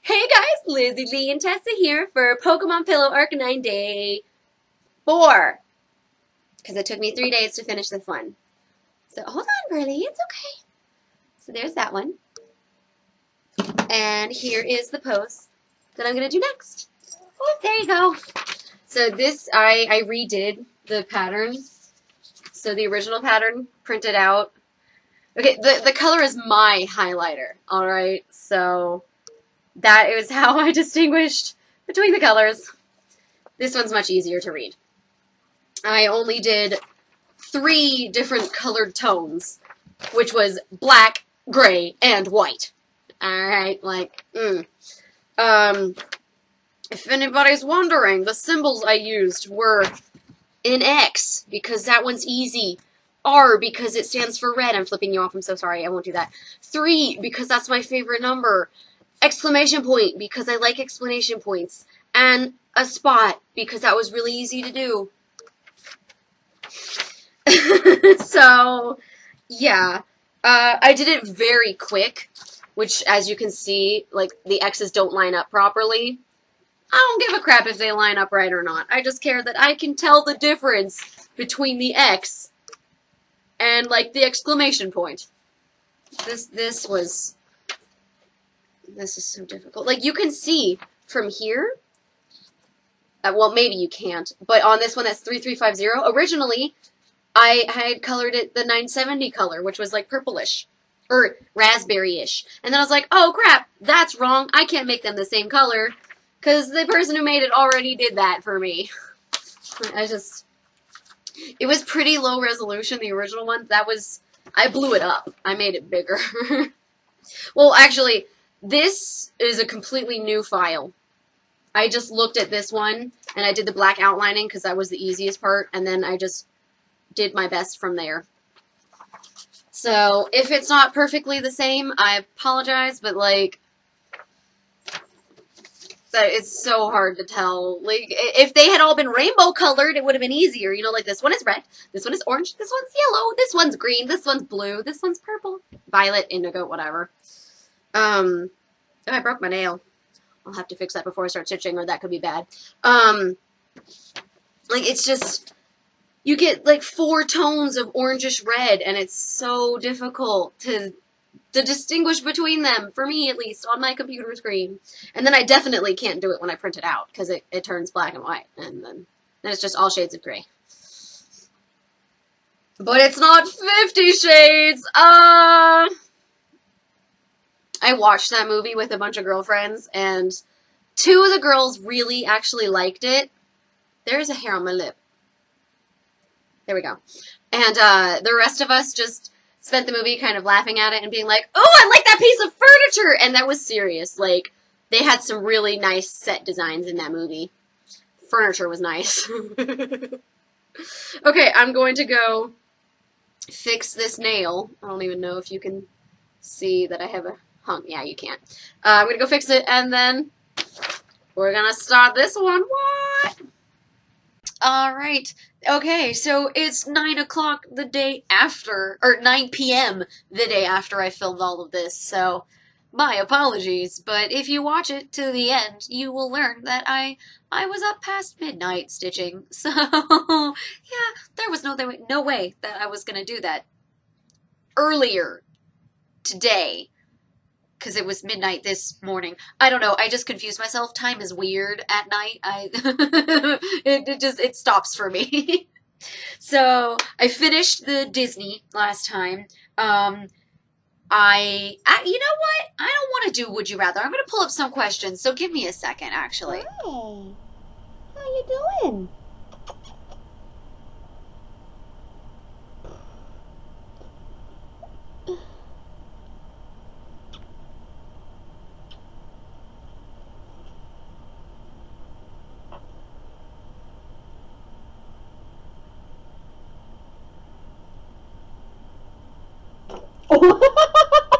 Hey guys, Lizzie Lee and Tessa here for Pokemon Pillow Arcanine Day 4. Because it took me 3 days to finish this one. So hold on, Burley, it's okay. So there's that one. And here is the pose that I'm going to do next. Oh, there you go. So this, I redid the pattern. So the original pattern printed out. Okay, the color is my highlighter, alright? So that is how I distinguished between the colors. This one's much easier to read. I only did 3 different colored tones, which was black, gray, and white. Alright, like, if anybody's wondering, the symbols I used were an X, because that one's easy. R, because it stands for red. I'm flipping you off. I'm so sorry. I won't do that. 3, because that's my favorite number. Exclamation point, because I like explanation points. And a spot, because that was really easy to do. So, yeah. I did it very quick, which, as you can see, like, the X's don't line up properly. I don't give a crap if they line up right or not. I just care that I can tell the difference between the X and, like, the exclamation point. This is so difficult. Like, you can see from here, well, maybe you can't, but on this one that's 3350, originally, I had colored it the 970 color, which was, like, purplish, or raspberry-ish. And then I was like, oh, crap, that's wrong. I can't make them the same color, because the person who made it already did that for me. It was pretty low resolution, the original one. I blew it up. I made it bigger. Well, actually, this is a completely new file. I just looked at this one, and I did the black outlining, because that was the easiest part, and then I just did my best from there. So, if it's not perfectly the same, I apologize, but, like, it's so hard to tell. Like, if they had all been rainbow colored, it would have been easier. You know, like, this one is red, this one is orange, this one's yellow, this one's green, this one's blue, this one's purple, violet, indigo, whatever. Oh, I broke my nail. I'll have to fix that before I start stitching, or that could be bad. Like, it's just, you get, like, 4 tones of orangish red, and it's so difficult to distinguish between them, for me at least, on my computer screen. And then I definitely can't do it when I print it out, because it turns black and white, and then it's just all shades of gray. But it's not 50 Shades! I watched that movie with a bunch of girlfriends, and 2 of the girls really actually liked it. There's a hair on my lip. There we go. And the rest of us just spent the movie kind of laughing at it and being like, oh, I like that piece of furniture! And that was serious. Like, they had some really nice set designs in that movie. Furniture was nice. Okay, I'm going to go fix this nail. I don't even know if you can see that I have a hunk. Yeah, you can't. I'm going to go fix it, and then we're going to start this one. What? Alright, okay, so it's 9 o'clock the day after, or 9 p.m. the day after I filmed all of this, so my apologies, but if you watch it to the end, you will learn that I was up past midnight stitching, so yeah, there was no way that I was going to do that earlier today. Because it was midnight this morning. I don't know. I just confused myself. Time is weird at night. It stops for me. So I finished the Disney last time. You know what? I don't want to do Would You Rather. I'm going to pull up some questions. So give me a second, actually. Hi. How you doing?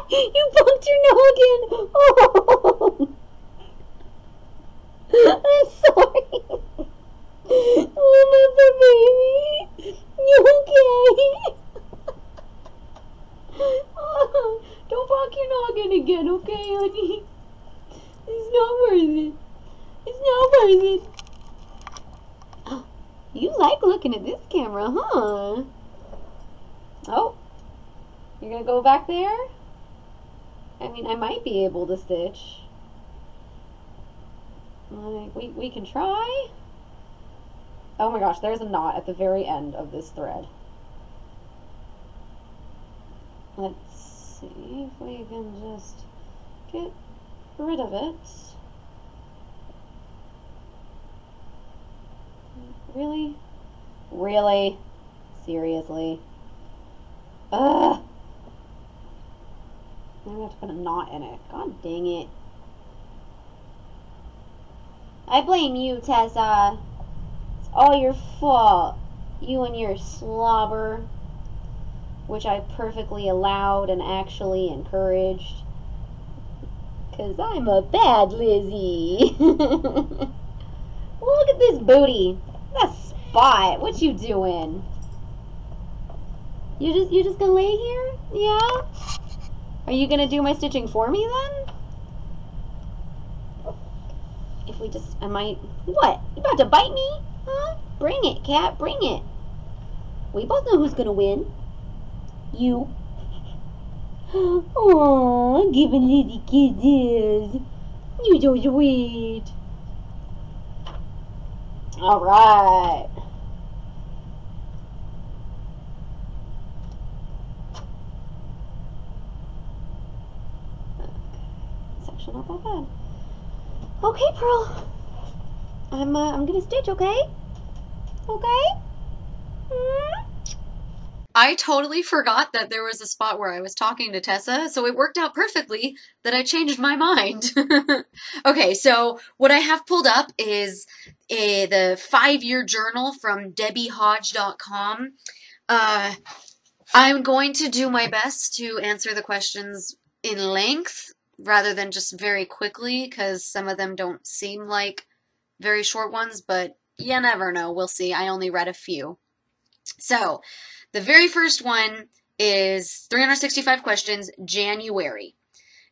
You bumped your noggin! Oh. I'm sorry. Oh, my baby. You okay? Oh, don't bonk your noggin again, okay, honey? It's not it. It's not worth it. Oh, you like looking at this camera, huh? Oh, you're gonna go back there? I mean, I might be able to stitch. Like, we can try. Oh my gosh, there's a knot at the very end of this thread. Let's see if we can just get rid of it. Really? Really? Seriously? Ugh! Now we have to put a knot in it. God dang it. I blame you, Tessa. It's all your fault. You and your slobber, which I perfectly allowed and actually encouraged. 'Cause I'm a bad Lizzie. Look at this booty. That spot. What you doing? You just gonna lay here? Yeah? Are you gonna do my stitching for me then? If we just, I might, what? You about to bite me? Huh? Bring it, cat, bring it. We both know who's gonna win. You. Aww, giving Lizzie kisses. You so sweet. Alright. It's actually not that bad. Okay, Pearl. I'm gonna stitch, okay? Okay? I totally forgot that there was a spot where I was talking to Tessa, so it worked out perfectly that I changed my mind. Okay, so what I have pulled up is the 5-year journal from debbiehodge.com. I'm going to do my best to answer the questions in length rather than just very quickly, because some of them don't seem like very short ones, but you never know. We'll see. I only read a few. So, the very first one is 365 questions, January.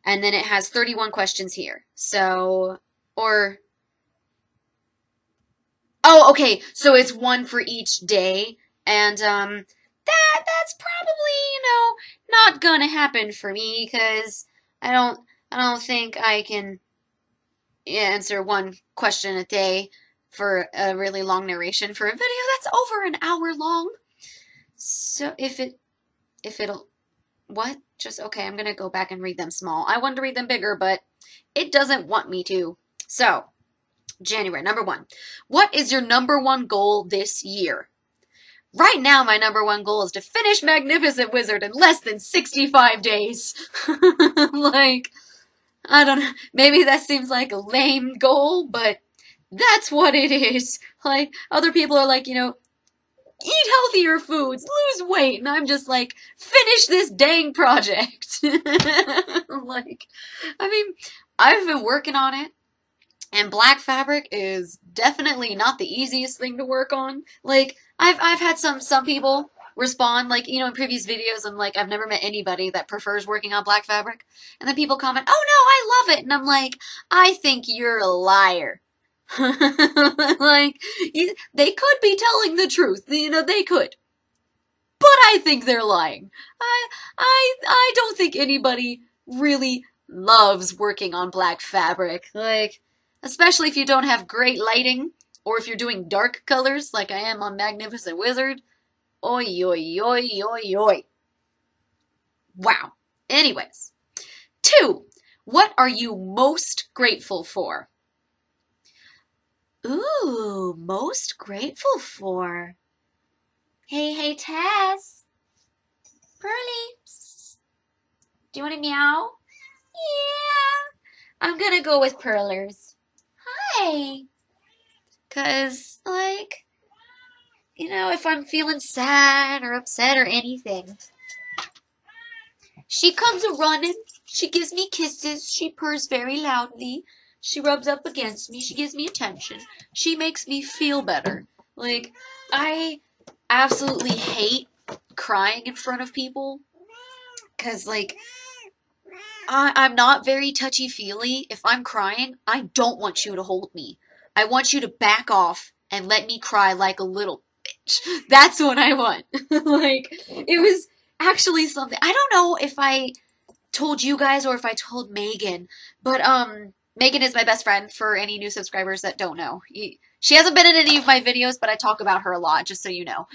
And then it has 31 questions here. So, oh, okay. So it's one for each day. And, that's probably, not gonna happen for me, because I don't think I can answer one question a day for a really long narration for a video that's over an hour long. So what? Just, okay, I'm going to go back and read them small. I wanted to read them bigger, but it doesn't want me to. So, January, number 1. What is your number 1 goal this year? Right now, my number 1 goal is to finish Magnificent Wizard in less than 65 days. Like, I don't know, maybe that seems like a lame goal, but that's what it is. Like, other people are like, eat healthier foods, lose weight, and I'm just like, finish this dang project. Like, I mean, I've been working on it, and black fabric is definitely not the easiest thing to work on. Like, I've had some people respond, like, in previous videos, I'm like, I've never met anybody that prefers working on black fabric, and then people comment, oh no, I love it, and I'm like, I think you're a liar. Like, they could be telling the truth, they could. But I think they're lying. I don't think anybody really loves working on black fabric. Like, especially if you don't have great lighting, or if you're doing dark colors like I am on Magnificent Wizard. Oi, oi, oi, oi, oi. Wow. Anyways. 2. What are you most grateful for? Ooh, most grateful for. Hey, Tess. Pearly. Psst. Do you want to meow? Yeah. I'm gonna go with Pearlers. Hi. 'Cause, like, if I'm feeling sad or upset or anything, she comes a-running. She gives me kisses. She purrs very loudly. She rubs up against me. She gives me attention. She makes me feel better. Like, I absolutely hate crying in front of people. 'Cause, like, I'm not very touchy-feely. If I'm crying, I don't want you to hold me. I want you to back off and let me cry like a little bitch. That's what I want. Like, it was actually something. I don't know if I told you guys or if I told Megan, but Megan is my best friend for any new subscribers that don't know. She hasn't been in any of my videos, but I talk about her a lot, just so you know.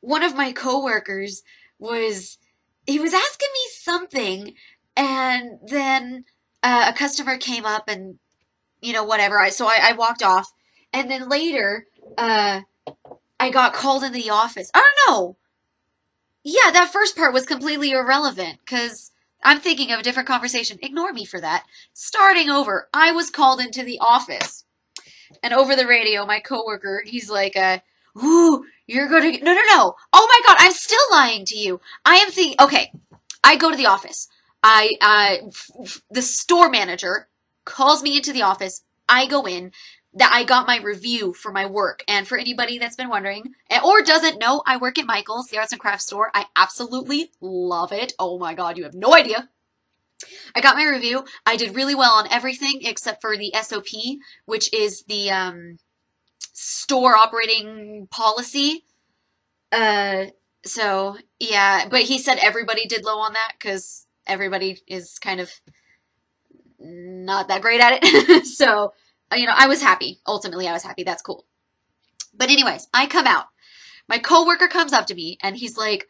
One of my coworkers he was asking me something, and then a customer came up and, whatever. So I walked off, and then later, I got called in the office. I don't know. Yeah, that first part was completely irrelevant, because I'm thinking of a different conversation. Ignore me for that. Starting over, I was called into the office, and over the radio, my coworker, he's like, ooh, you're gonna get, no. Oh my God, I'm still lying to you. I am thinking, okay, I go to the office. The store manager calls me into the office. I go in. That I got my review for my work. And for anybody that's been wondering or doesn't know, I work at Michael's, the arts and crafts store. I absolutely love it. Oh my God, you have no idea. I got my review. I did really well on everything except for the SOP, which is the store operating policy. So yeah, but he said everybody did low on that because everybody is kind of not that great at it. So, I was happy. Ultimately, I was happy. That's cool. But anyways, I come out. My coworker comes up to me and he's like,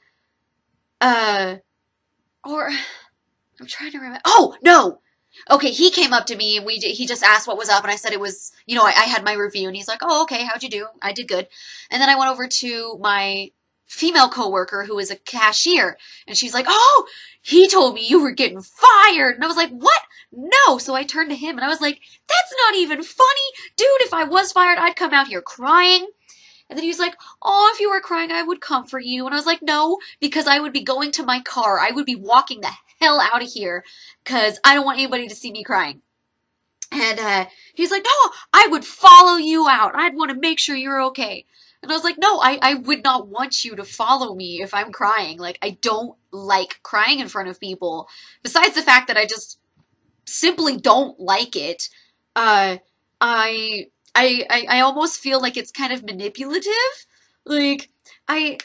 I'm trying to remember. Oh, no. Okay, he came up to me and he just asked what was up, and I said it was, I had my review, and he's like, oh, okay, how'd you do? I did good. And then I went over to my female coworker who is a cashier, and she's like, oh, he told me you were getting fired. And I was like, what? No. So I turned to him and I was like, that's not even funny. Dude, if I was fired, I'd come out here crying. And then he was like, oh, if you were crying, I would comfort you. And I was like, no, because I would be going to my car. I would be walking the hell out of here because I don't want anybody to see me crying. And he's like, no, I would follow you out. I'd want to make sure you're okay. And I was like, no, I would not want you to follow me if I'm crying. Like, I don't like crying in front of people. Besides the fact that I just simply don't like it. I almost feel like it's kind of manipulative. Like, I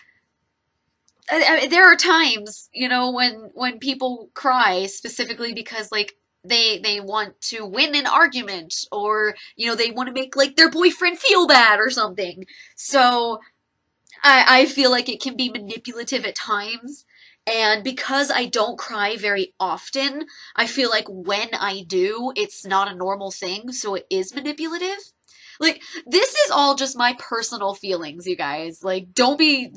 there are times, when people cry specifically because, like, they want to win an argument, or, they want to make, like, their boyfriend feel bad or something. So I feel like it can be manipulative at times. And because I don't cry very often, I feel like when I do, it's not a normal thing, so it is manipulative. Like, this is all just my personal feelings, you guys. Like, don't be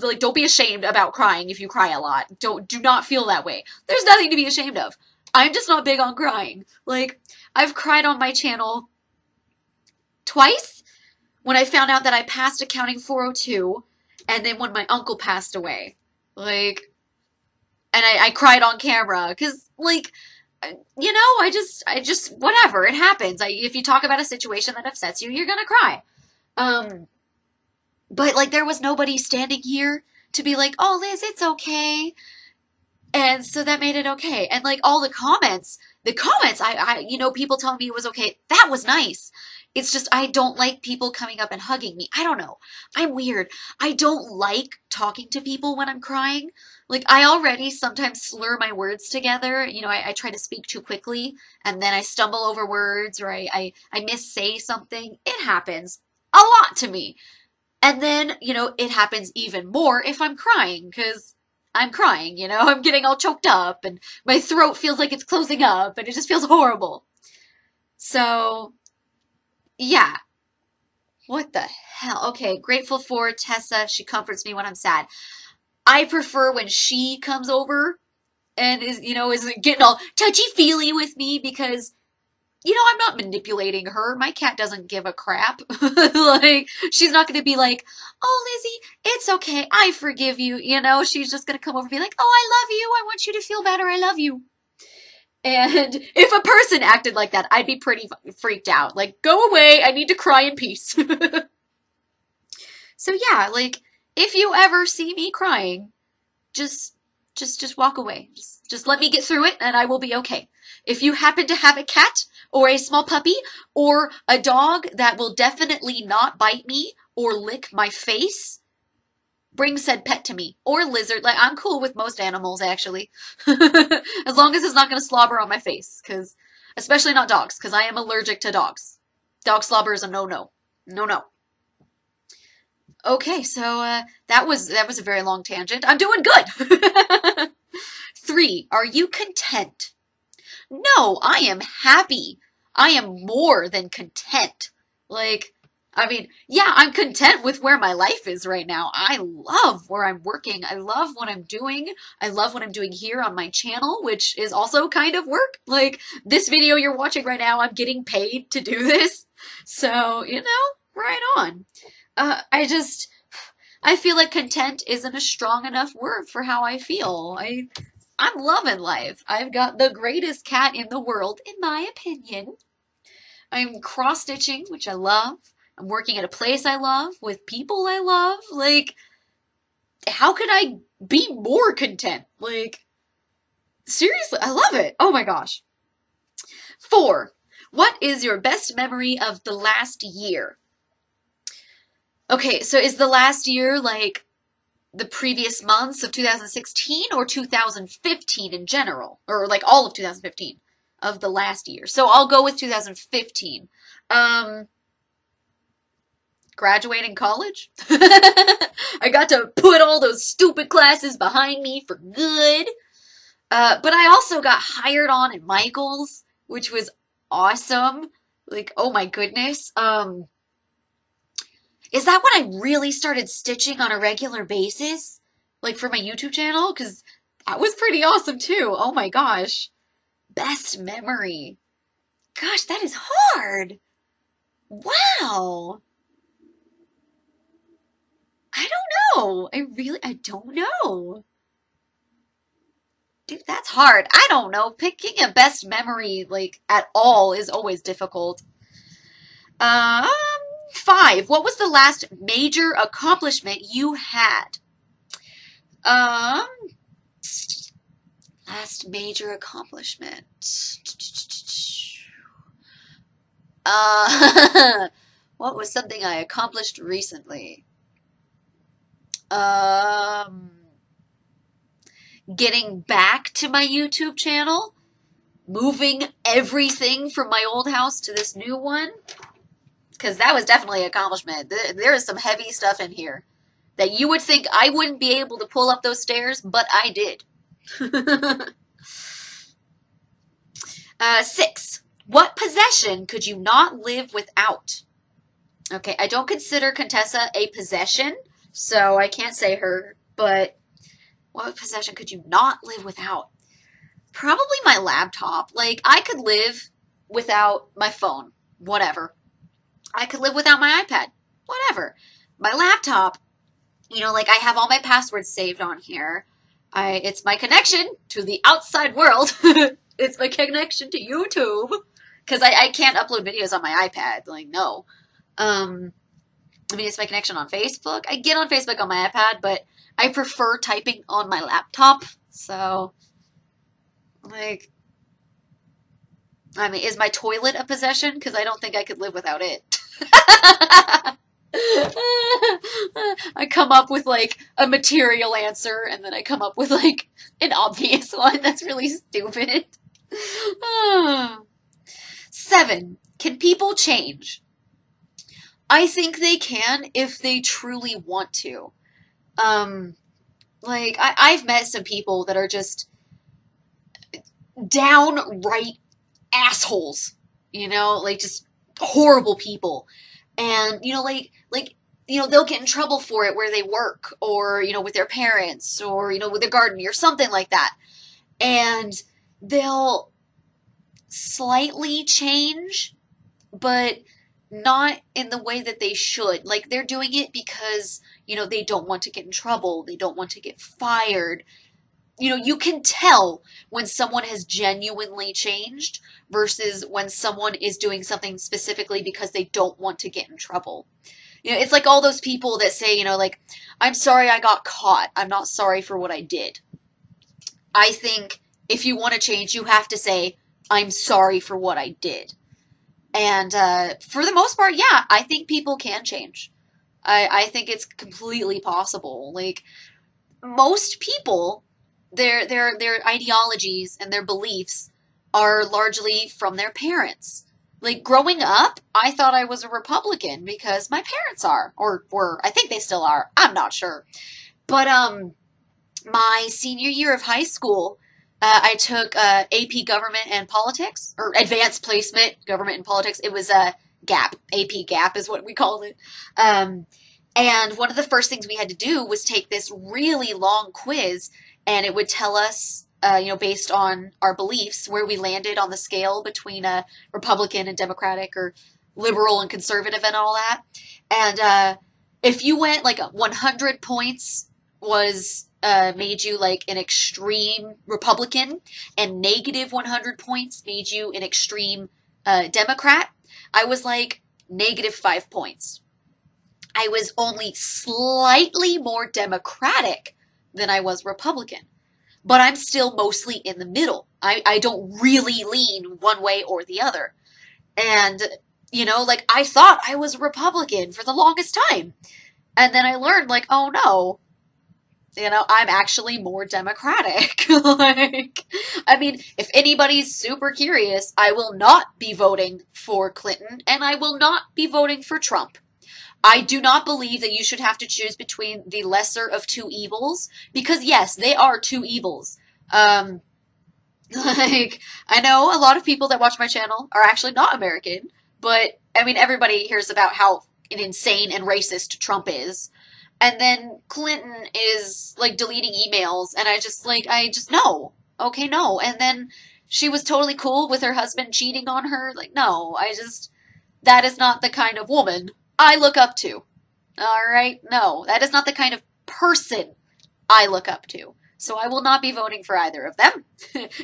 ashamed about crying if you cry a lot. Do not feel that way. There's nothing to be ashamed of. I'm just not big on crying. Like, I've cried on my channel twice when I found out that I passed Accounting 402, and then when my uncle passed away. Like, and I cried on camera, because, like, I just, whatever, it happens. If you talk about a situation that upsets you, you're gonna cry. But, like, there was nobody standing here to be like, oh, Liz, it's okay. And so that made it okay. And, like, all the comments, people telling me it was okay, that was nice. It's just, I don't like people coming up and hugging me. I don't know. I'm weird. I don't like talking to people when I'm crying. Like, I already sometimes slur my words together. I try to speak too quickly, and then I stumble over words, or I missay something. It happens a lot to me. And then, it happens even more if I'm crying, because I'm crying, I'm getting all choked up, and my throat feels like it's closing up, and it just feels horrible. So, yeah. What the hell? Okay, grateful for Tessa. She comforts me when I'm sad. I prefer when she comes over and is getting all touchy-feely with me, because, I'm not manipulating her. My cat doesn't give a crap. Like, she's not going to be like, oh, Lizzie, it's okay. I forgive you. She's just going to come over and be like, oh, I love you. I want you to feel better. I love you. And if a person acted like that, I'd be pretty freaked out. Like, go away. I need to cry in peace. So yeah, like, if you ever see me crying, just just walk away. Just let me get through it and I will be okay. If you happen to have a cat or a small puppy or a dog that will definitely not bite me or lick my face, bring said pet to me. Or lizard. Like, I'm cool with most animals, actually. As long as it's not going to slobber on my face. Especially not dogs, because I am allergic to dogs. Dog slobber is a no-no. No-no. Okay, so that was a very long tangent. I'm doing good. 3. Are you content? No, I am happy. I am more than content. Like, I mean, yeah, I'm content with where my life is right now. I love where I'm working. I love what I'm doing. I love what I'm doing here on my channel, which is also kind of work. Like, this video you're watching right now, I'm getting paid to do this. So, you know, right on. I feel like content isn't a strong enough word for how I feel. I'm loving life. I've got the greatest cat in the world, in my opinion. I'm cross-stitching, which I love. I'm working at a place I love, with people I love. Like, how could I be more content? Like, seriously, I love it. Oh my gosh. 4. What is your best memory of the last year? Okay, so is the last year like the previous months of 2016 or 2015 in general? Or like all of 2015 of the last year. So I'll go with 2015. Graduating college. I got to put all those stupid classes behind me for good. But I also got hired on at Michael's, which was awesome. Like, oh my goodness. Is that when I really started stitching on a regular basis? Like for my YouTube channel? Because that was pretty awesome too. Oh my gosh. Best memory. Gosh, that is hard. Wow. I don't know. I don't know. Dude, that's hard. I don't know. Picking a best memory, like, at all is always difficult. 5. What was the last major accomplishment you had? Last major accomplishment. What was something I accomplished recently? Getting back to my YouTube channel, moving everything from my old house to this new one, because that was definitely an accomplishment. There is some heavy stuff in here that you would think I wouldn't be able to pull up those stairs, but I did. 6. What possession could you not live without? Okay, I don't consider Contessa a possession, so I can't say her, but what possession could you not live without? Probably my laptop. Like, I could live without my phone. Whatever. I could live without my iPad. Whatever. My laptop, you know, like, I have all my passwords saved on here. It's my connection to the outside world. It's my connection to YouTube. Because I can't upload videos on my iPad. Like, no. I mean, it's my connection on Facebook. I get on Facebook on my iPad, but I prefer typing on my laptop. So, like, I mean, is my toilet a possession? Because I don't think I could live without it. I come up with, like, a material answer, and then I come up with, like, an obvious one. That's really stupid. 7. Can people change? I think they can if they truly want to. Like, I've met some people that are just downright assholes, you know, like, just horrible people. And, you know, like, you know, they'll get in trouble for it where they work, or, you know, with their parents, or, you know, with their garden, or something like that. And they'll slightly change, but not in the way that they should. Like, they're doing it because, you know, they don't want to get in trouble. They don't want to get fired. You know, you can tell when someone has genuinely changed versus when someone is doing something specifically because they don't want to get in trouble. You know, it's like all those people that say, you know, like, I'm sorry I got caught. I'm not sorry for what I did. I think if you want to change, you have to say, I'm sorry for what I did. And for the most part, yeah, I think people can change. I think it's completely possible. Like, most people, their ideologies and their beliefs are largely from their parents. Like, growing up, I thought I was a Republican because my parents are, or were. I think they still are. I'm not sure. But my senior year of high school, I took AP Government and Politics, or Advanced Placement Government and Politics. It was GAP. AP GAP is what we called it. And one of the first things we had to do was take this really long quiz, and it would tell us, based on our beliefs, where we landed on the scale between Republican and Democratic, or liberal and conservative, and all that. And if you went like 100 points was made you like an extreme Republican, and negative 100 points made you an extreme Democrat. I was like -5 points. I was only slightly more Democratic than I was Republican, but I'm still mostly in the middle. I don't really lean one way or the other. And, like, I thought I was a Republican for the longest time. And then I learned, like, oh no, I'm actually more Democratic. Like, I mean, if anybody's super curious, I will not be voting for Clinton, and I will not be voting for Trump. I do not believe that you should have to choose between the lesser of two evils, because yes, they are two evils. Like, I know a lot of people that watch my channel are actually not American, but, I mean, everybody hears about how insane and racist Trump is. And then Clinton is, like, deleting emails, and I just, no. Okay, no. And then she was totally cool with her husband cheating on her. Like, no, that is not the kind of woman I look up to. Alright? No, that is not the kind of person I look up to. So I will not be voting for either of them.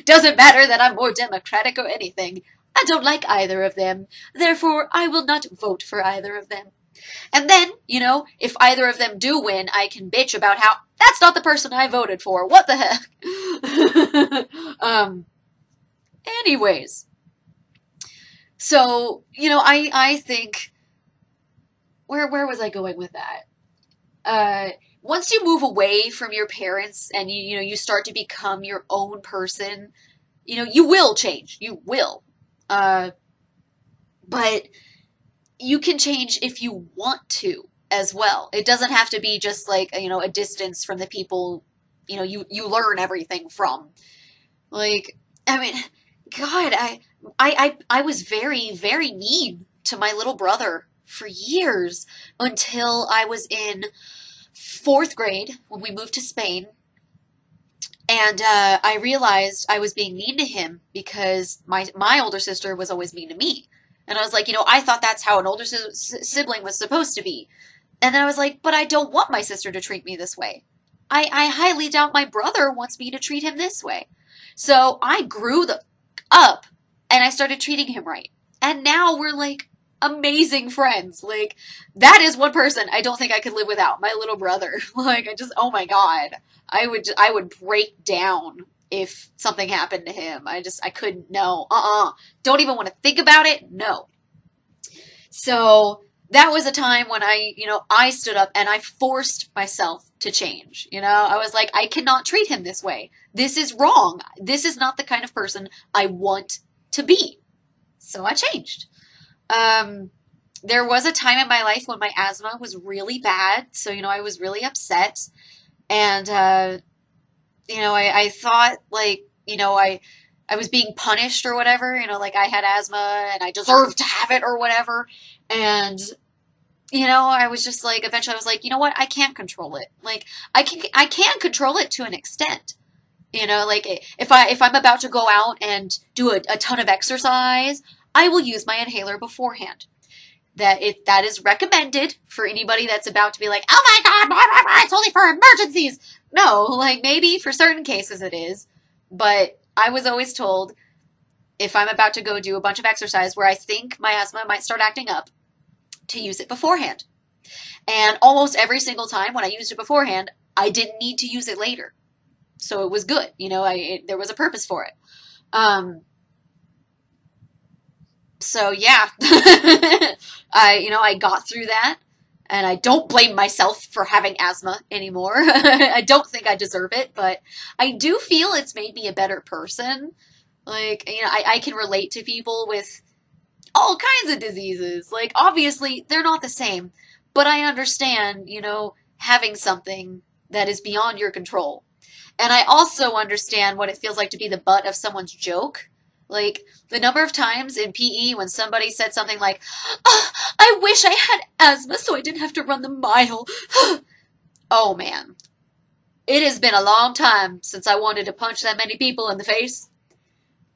Doesn't matter that I'm more Democratic or anything. I don't like either of them. Therefore, I will not vote for either of them. And then, if either of them do win, I can bitch about how that's not the person I voted for. What the heck? Anyways. So, I think, where was I going with that? Once you move away from your parents and you start to become your own person, you will change. You will. But you can change if you want to as well. It doesn't have to be just like, a distance from the people, you learn everything from. Like, I mean, God, I was very, very mean to my little brother for years, until I was in 4th grade when we moved to Spain. And I realized I was being mean to him because my older sister was always mean to me. And I was like, I thought that's how an older sibling was supposed to be. And then I was like, but I don't want my sister to treat me this way. I highly doubt my brother wants me to treat him this way. So I grew up and I started treating him right. And now we're like amazing friends. Like, that is one person I don't think I could live without. My little brother. Like, oh my God. I would break down if something happened to him. I couldn't, no, don't even want to think about it, no. So that was a time when I stood up and I forced myself to change. I was like, I cannot treat him this way. This is wrong. This is not the kind of person I want to be. So I changed. There was a time in my life when my asthma was really bad. So, I was really upset. And, I thought, like, I was being punished or whatever, like I had asthma and I deserved to have it or whatever. And, I was just like, eventually I was like, you know what? I can't control it. Like, I can control it to an extent. Like, if I'm about to go out and do a ton of exercise, I will use my inhaler beforehand. That is recommended for anybody that's about to be like, oh my God, blah, blah, blah, it's only for emergencies. No, like, maybe for certain cases it is. But I was always told, if I'm about to go do a bunch of exercise where I think my asthma might start acting up, to use it beforehand. And almost every single time when I used it beforehand, I didn't need to use it later. So it was good. You know, there was a purpose for it. So yeah, I got through that, and I don't blame myself for having asthma anymore. I don't think I deserve it, but I do feel it's made me a better person. Like, I can relate to people with all kinds of diseases. Like, obviously, they're not the same, but I understand, having something that is beyond your control. And I also understand what it feels like to be the butt of someone's joke. Like, the number of times in PE when somebody said something like, oh, I wish I had asthma so I didn't have to run the mile. Oh, man. It has been a long time since I wanted to punch that many people in the face.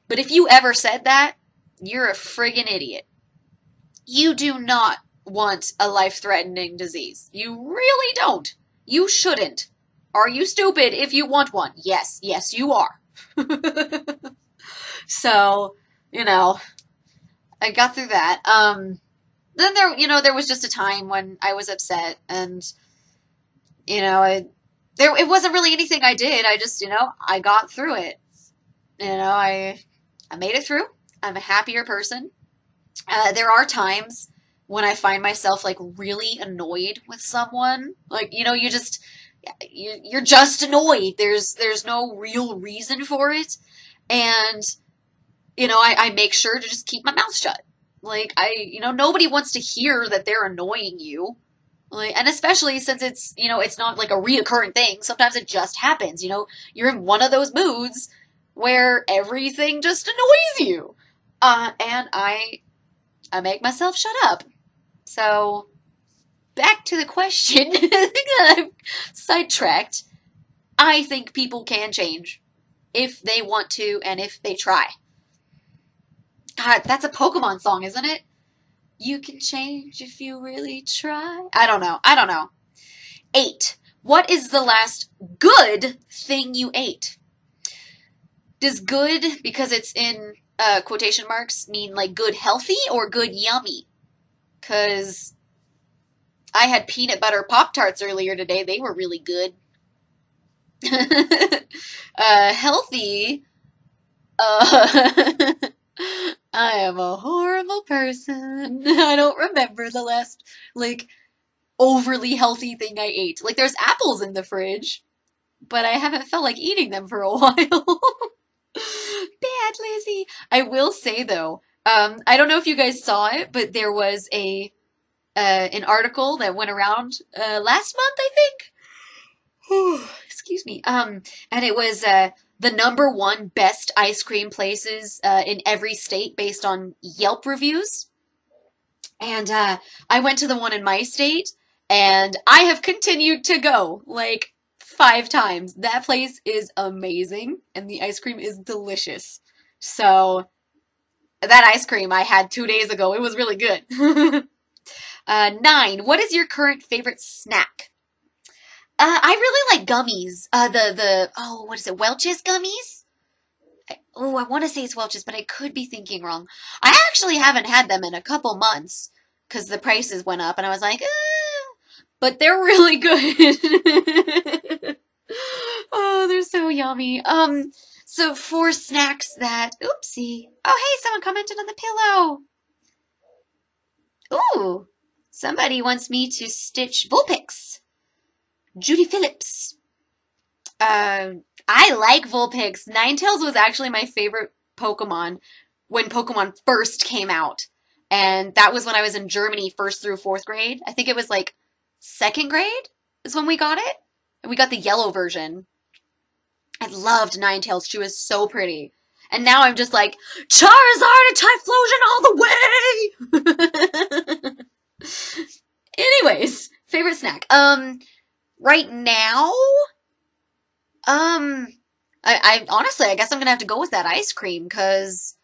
But if you ever said that, you're a friggin' idiot. You do not want a life-threatening disease. You really don't. You shouldn't. Are you stupid if you want one? Yes, you are. So, I got through that. Then there was just a time when I was upset, and, it wasn't really anything I did. I just, I got through it. I made it through. I'm a happier person. There are times when I find myself, like, really annoyed with someone. Like, you're just annoyed. There's no real reason for it. And, I make sure to just keep my mouth shut. Like, nobody wants to hear that they're annoying you. Like, and especially since it's not like a reoccurring thing. Sometimes it just happens, You're in one of those moods where everything just annoys you. And I make myself shut up. So, back to the question. I think that I've sidetracked. I think people can change if they want to and if they try. God, that's a Pokemon song, isn't it? You can change if you really try. I don't know. 8. What is the last good thing you ate? Does good, because it's in quotation marks, mean like good healthy or good yummy? Because I had peanut butter Pop-Tarts earlier today. They were really good. Healthy. I am a horrible person. I don't remember the last, like, overly healthy thing I ate. Like, there's apples in the fridge, but I haven't felt like eating them for a while. Bad Lizzie. I will say, though, I don't know if you guys saw it, but there was an article that went around last month, I think. Excuse me. And it was the #1 best ice cream places in every state based on Yelp reviews. And I went to the one in my state, and I have continued to go, like, 5 times. That place is amazing, and the ice cream is delicious. So, that ice cream I had 2 days ago, it was really good. 9. What is your current favorite snack? I really like gummies. What is it? Welch's gummies? I want to say it's Welch's, but I could be thinking wrong. I actually haven't had them in a couple months because the prices went up, and I was like, but they're really good. Oh, they're so yummy. So for snacks that, oopsie. Oh, hey, someone commented on the pillow. Ooh, somebody wants me to stitch Vulpix. Judy Phillips. I like Vulpix. Ninetales was actually my favorite Pokemon when Pokemon first came out. And that was when I was in Germany 1st through 4th grade. I think it was like 2nd grade is when we got it. And we got the yellow version. I loved Ninetales. She was so pretty. And now I'm just like, Charizard and Typhlosion all the way! Anyways, favorite snack. Right now, I honestly, I guess I'm gonna have to go with that ice cream, because,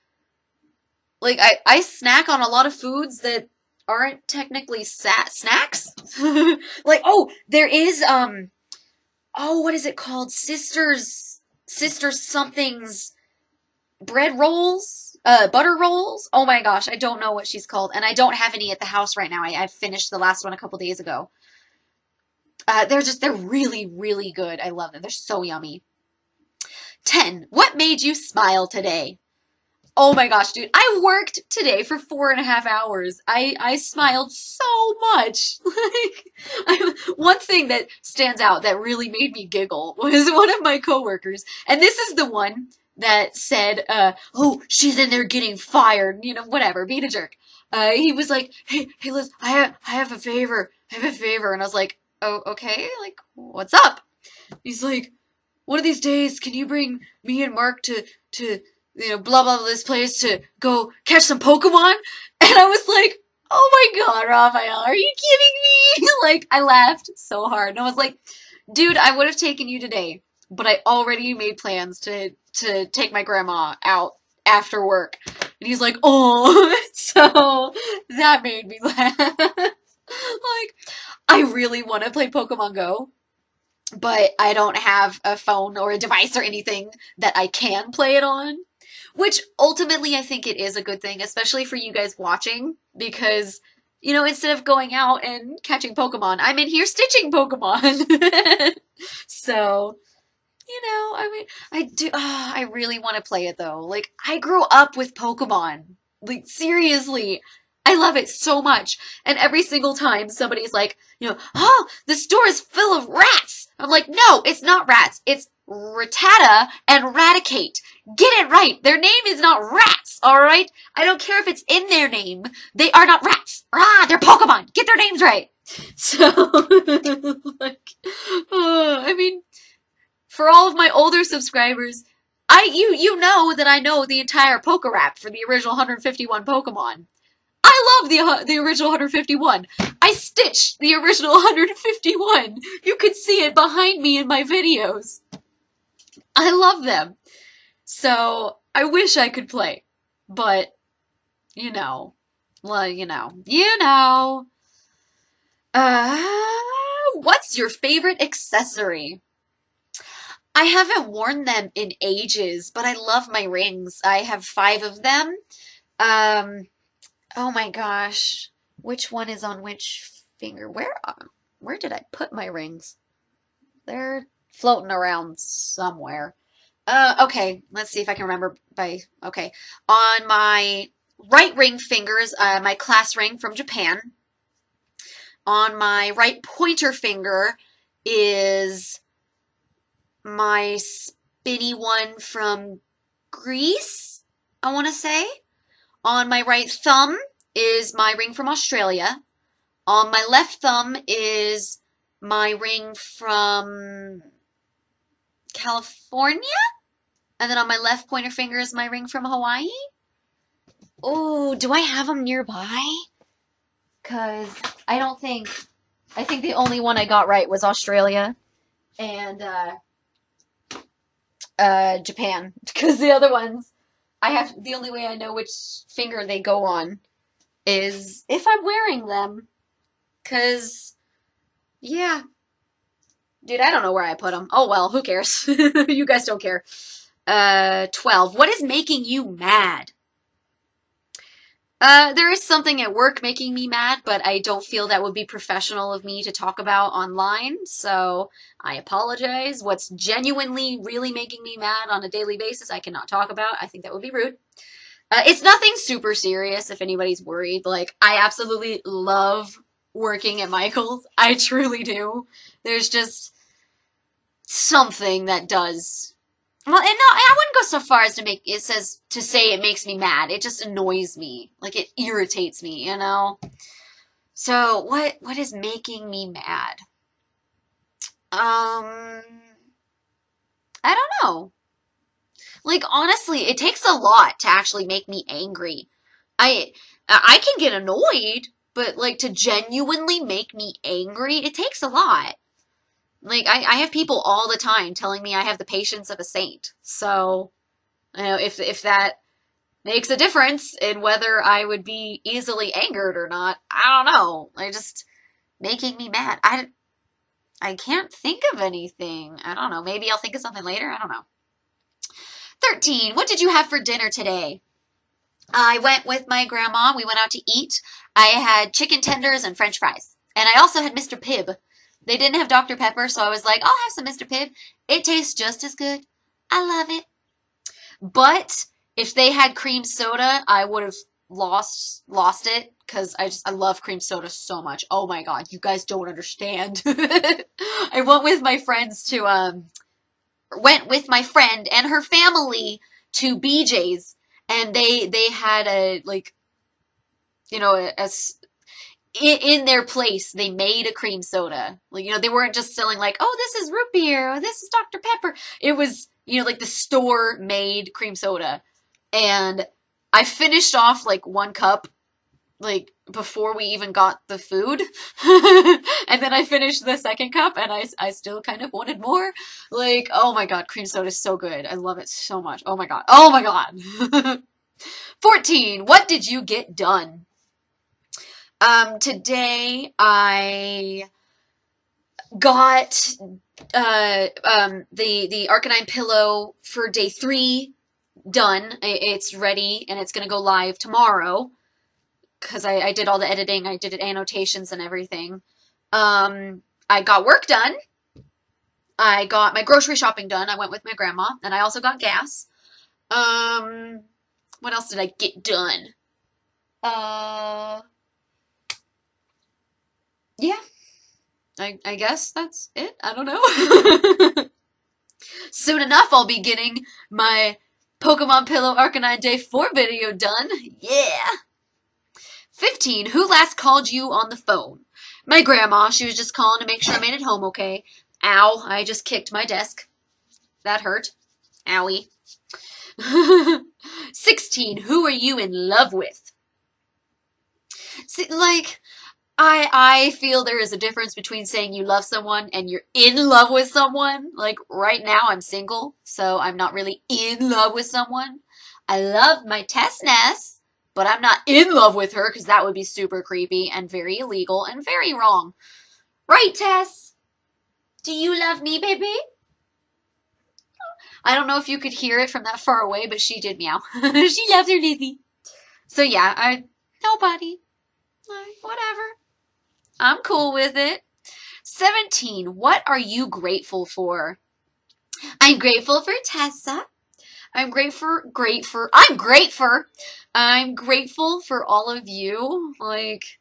like, I snack on a lot of foods that aren't technically snacks. Like, there is, what is it called? Sisters something's bread rolls? Butter rolls? Oh my gosh, I don't know what she's called, and I don't have any at the house right now. I finished the last one a couple days ago. They're really, really good. I love them. They're so yummy. 10. What made you smile today? Oh my gosh, dude. I worked today for 4.5 hours. I smiled so much. One thing that stands out that really made me giggle was one of my coworkers. And this is the one that said, oh, she's in there getting fired. You know, whatever, being a jerk. He was like, hey Liz, I have a favor. I have a favor. And I was like, oh, okay. Like, what's up? He's like, one of these days, can you bring me and Mark to blah, blah, blah, this place to go catch some Pokemon? And I was like, oh my God, Raphael, are you kidding me? Like, I laughed so hard. And I was like, dude, I would have taken you today, but I already made plans to take my grandma out after work. And he's like, oh, so that made me laugh. Like, I really want to play Pokemon Go, but I don't have a phone or a device or anything that I can play it on. Which ultimately I think it is a good thing, especially for you guys watching, because, you know, instead of going out and catching Pokemon, I'm in here stitching Pokemon. So, you know, I mean, I really want to play it though. Like, I grew up with Pokemon. Like, seriously. I love it so much. And every single time somebody's like, you know, oh, the store is full of rats. I'm like, no, it's not rats. It's Rattata and Raticate. Get it right. Their name is not rats, alright? I don't care if it's in their name. They are not rats. Ah, they're Pokemon. Get their names right. So, like, I mean, for all of my older subscribers, you know that I know the entire Pokerap for the original 151 Pokemon. I love the original 151. I stitched the original 151. You could see it behind me in my videos. I love them. So, I wish I could play. But, you know. Well, you know. What's your favorite accessory? I haven't worn them in ages, but I love my rings. I have 5 of them. Oh my gosh. Which one is on which finger? Where did I put my rings? They're floating around somewhere. Okay, let's see if I can remember okay. On my right ring fingers, my class ring from Japan. On my right pointer finger is my spinny one from Greece, I want to say. On my right thumb is my ring from Australia. On my left thumb is my ring from California. And then on my left pointer finger is my ring from Hawaii. Oh, do I have them nearby? Because I think the only one I got right was Australia and Japan. Because the other ones, the only way I know which finger they go on is if I'm wearing them. Because, yeah. Dude, I don't know where I put them. Oh, well, who cares? You guys don't care. 12. What is making you mad? There is something at work making me mad, but I don't feel that would be professional of me to talk about online, so I apologize. What's genuinely really making me mad on a daily basis, I cannot talk about. I think that would be rude. It's nothing super serious if anybody's worried. Like, I absolutely love working at Michael's. I truly do. There's just something that does. Well, and no, I wouldn't go so far as to say it makes me mad. It just annoys me. Like, it irritates me, you know? So, what is making me mad? I don't know. Like, honestly, it takes a lot to actually make me angry. I can get annoyed, but, like, to genuinely make me angry, it takes a lot. Like, I have people all the time telling me I have the patience of a saint. So, you know, if that makes a difference in whether I would be easily angered or not, I don't know. Making me mad. I can't think of anything. I don't know. Maybe I'll think of something later. I don't know. 13. What did you have for dinner today? I went with my grandma. We went out to eat. I had chicken tenders and french fries. And I also had Mr. Pibb. They didn't have Dr. Pepper, so I was like, I'll have some Mr. Pibb. It tastes just as good. I love it. But if they had cream soda, I would have lost it because I love cream soda so much. Oh my God, you guys don't understand. I went with my friend and her family to BJ's, and they had a, like, you know, in their place, they made a cream soda. Like, you know, they weren't just selling like, oh, this is root beer, or this is Dr. Pepper. It was, you know, like the store made cream soda. And I finished off like one cup, like before we even got the food. And then I finished the second cup and I still kind of wanted more. Like, oh my God, cream soda is so good. I love it so much. Oh my God. Oh my God. 14. What did you get done? Today I got the Arcanine pillow for day 3 done. It's ready and it's gonna go live tomorrow because I did all the editing. I did annotations and everything. I got work done. I got my grocery shopping done. I went with my grandma, and I also got gas. What else did I get done? Yeah, I guess that's it. I don't know. Soon enough, I'll be getting my Pokemon Pillow Arcanine Day 4 video done. Yeah. 15. Who last called you on the phone? My grandma. She was just calling to make sure I made it home okay. Ow, I just kicked my desk. That hurt. Owie. 16. Who are you in love with? See, like, I feel there is a difference between saying you love someone and you're in love with someone. Like, right now I'm single, so I'm not really in love with someone. I love my Tessness, but I'm not in love with her because that would be super creepy and very illegal and very wrong. Right, Tess? Do you love me, baby? I don't know if you could hear it from that far away, but she did meow. She loves her Lizzie. So yeah, nobody. Whatever. I'm cool with it. 17. What are you grateful for? I'm grateful for Tessa. I'm grateful for all of you. Like,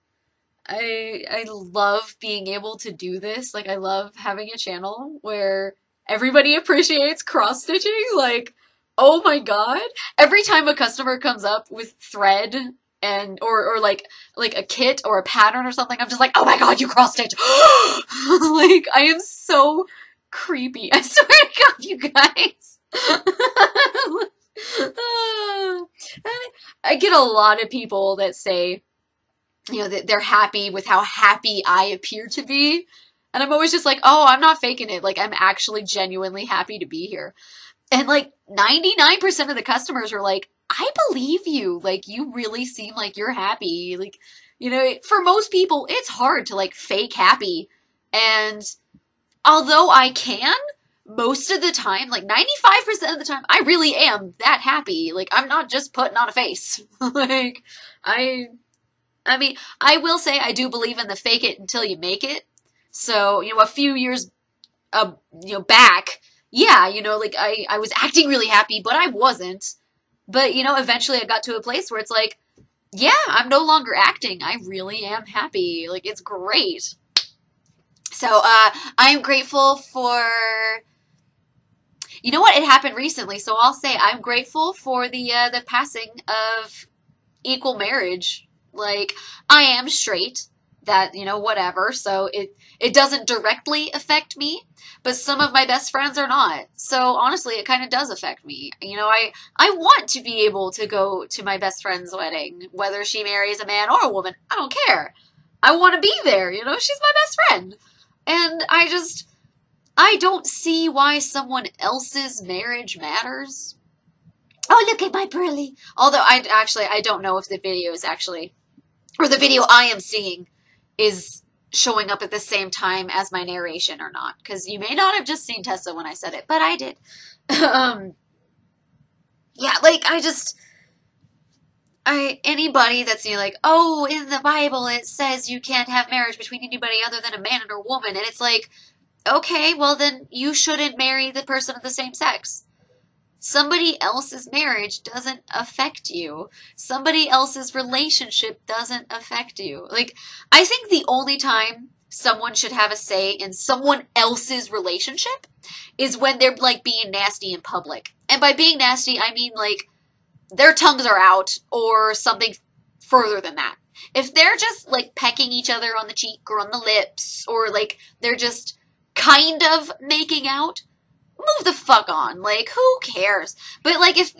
I love being able to do this. Like, I love having a channel where everybody appreciates cross-stitching. Like, oh my God. Every time a customer comes up with thread and or like a kit or a pattern or something, I'm just like, oh my God, you cross-stitch. Like, I am so creepy. I swear to God, you guys. I get a lot of people that say, you know, that they're happy with how happy I appear to be. And I'm always just like, oh, I'm not faking it. Like, I'm actually genuinely happy to be here. And like 99% of the customers are like, I believe you. Like, you really seem like you're happy. Like, you know, for most people, it's hard to like fake happy. And although I can, most of the time, like 95% of the time, I really am that happy. Like, I'm not just putting on a face. Like, I mean, I will say I do believe in the fake it until you make it. So, you know, a few years, you know, back, yeah, you know, like I was acting really happy, but I wasn't. But, you know, eventually I got to a place where it's like, yeah, I'm no longer acting. I really am happy. Like, it's great. So, I'm grateful for, you know what? It happened recently. So I'll say I'm grateful for the passing of equal marriage. Like, I am straight, that, you know, whatever. So it doesn't directly affect me, but some of my best friends are not. So honestly, it kind of does affect me. You know, I want to be able to go to my best friend's wedding, whether she marries a man or a woman. I don't care. I want to be there. You know, she's my best friend. And I don't see why someone else's marriage matters. Oh, look at my Burley. Although I don't know if the video is actually, or the video I am seeing is showing up at the same time as my narration or not. Because you may not have just seen Tessa when I said it, but I did. Yeah, like, anybody that's, you know, like, oh, in the Bible it says you can't have marriage between anybody other than a man and a woman. And it's like, okay, well then you shouldn't marry the person of the same sex. Somebody else's marriage doesn't affect you. Somebody else's relationship doesn't affect you. Like, I think the only time someone should have a say in someone else's relationship is when they're, like, being nasty in public. And by being nasty, I mean, like, their tongues are out or something further than that. If they're just, like, pecking each other on the cheek or on the lips, or, like, they're just kind of making out, move the fuck on. Like, who cares? But, like, if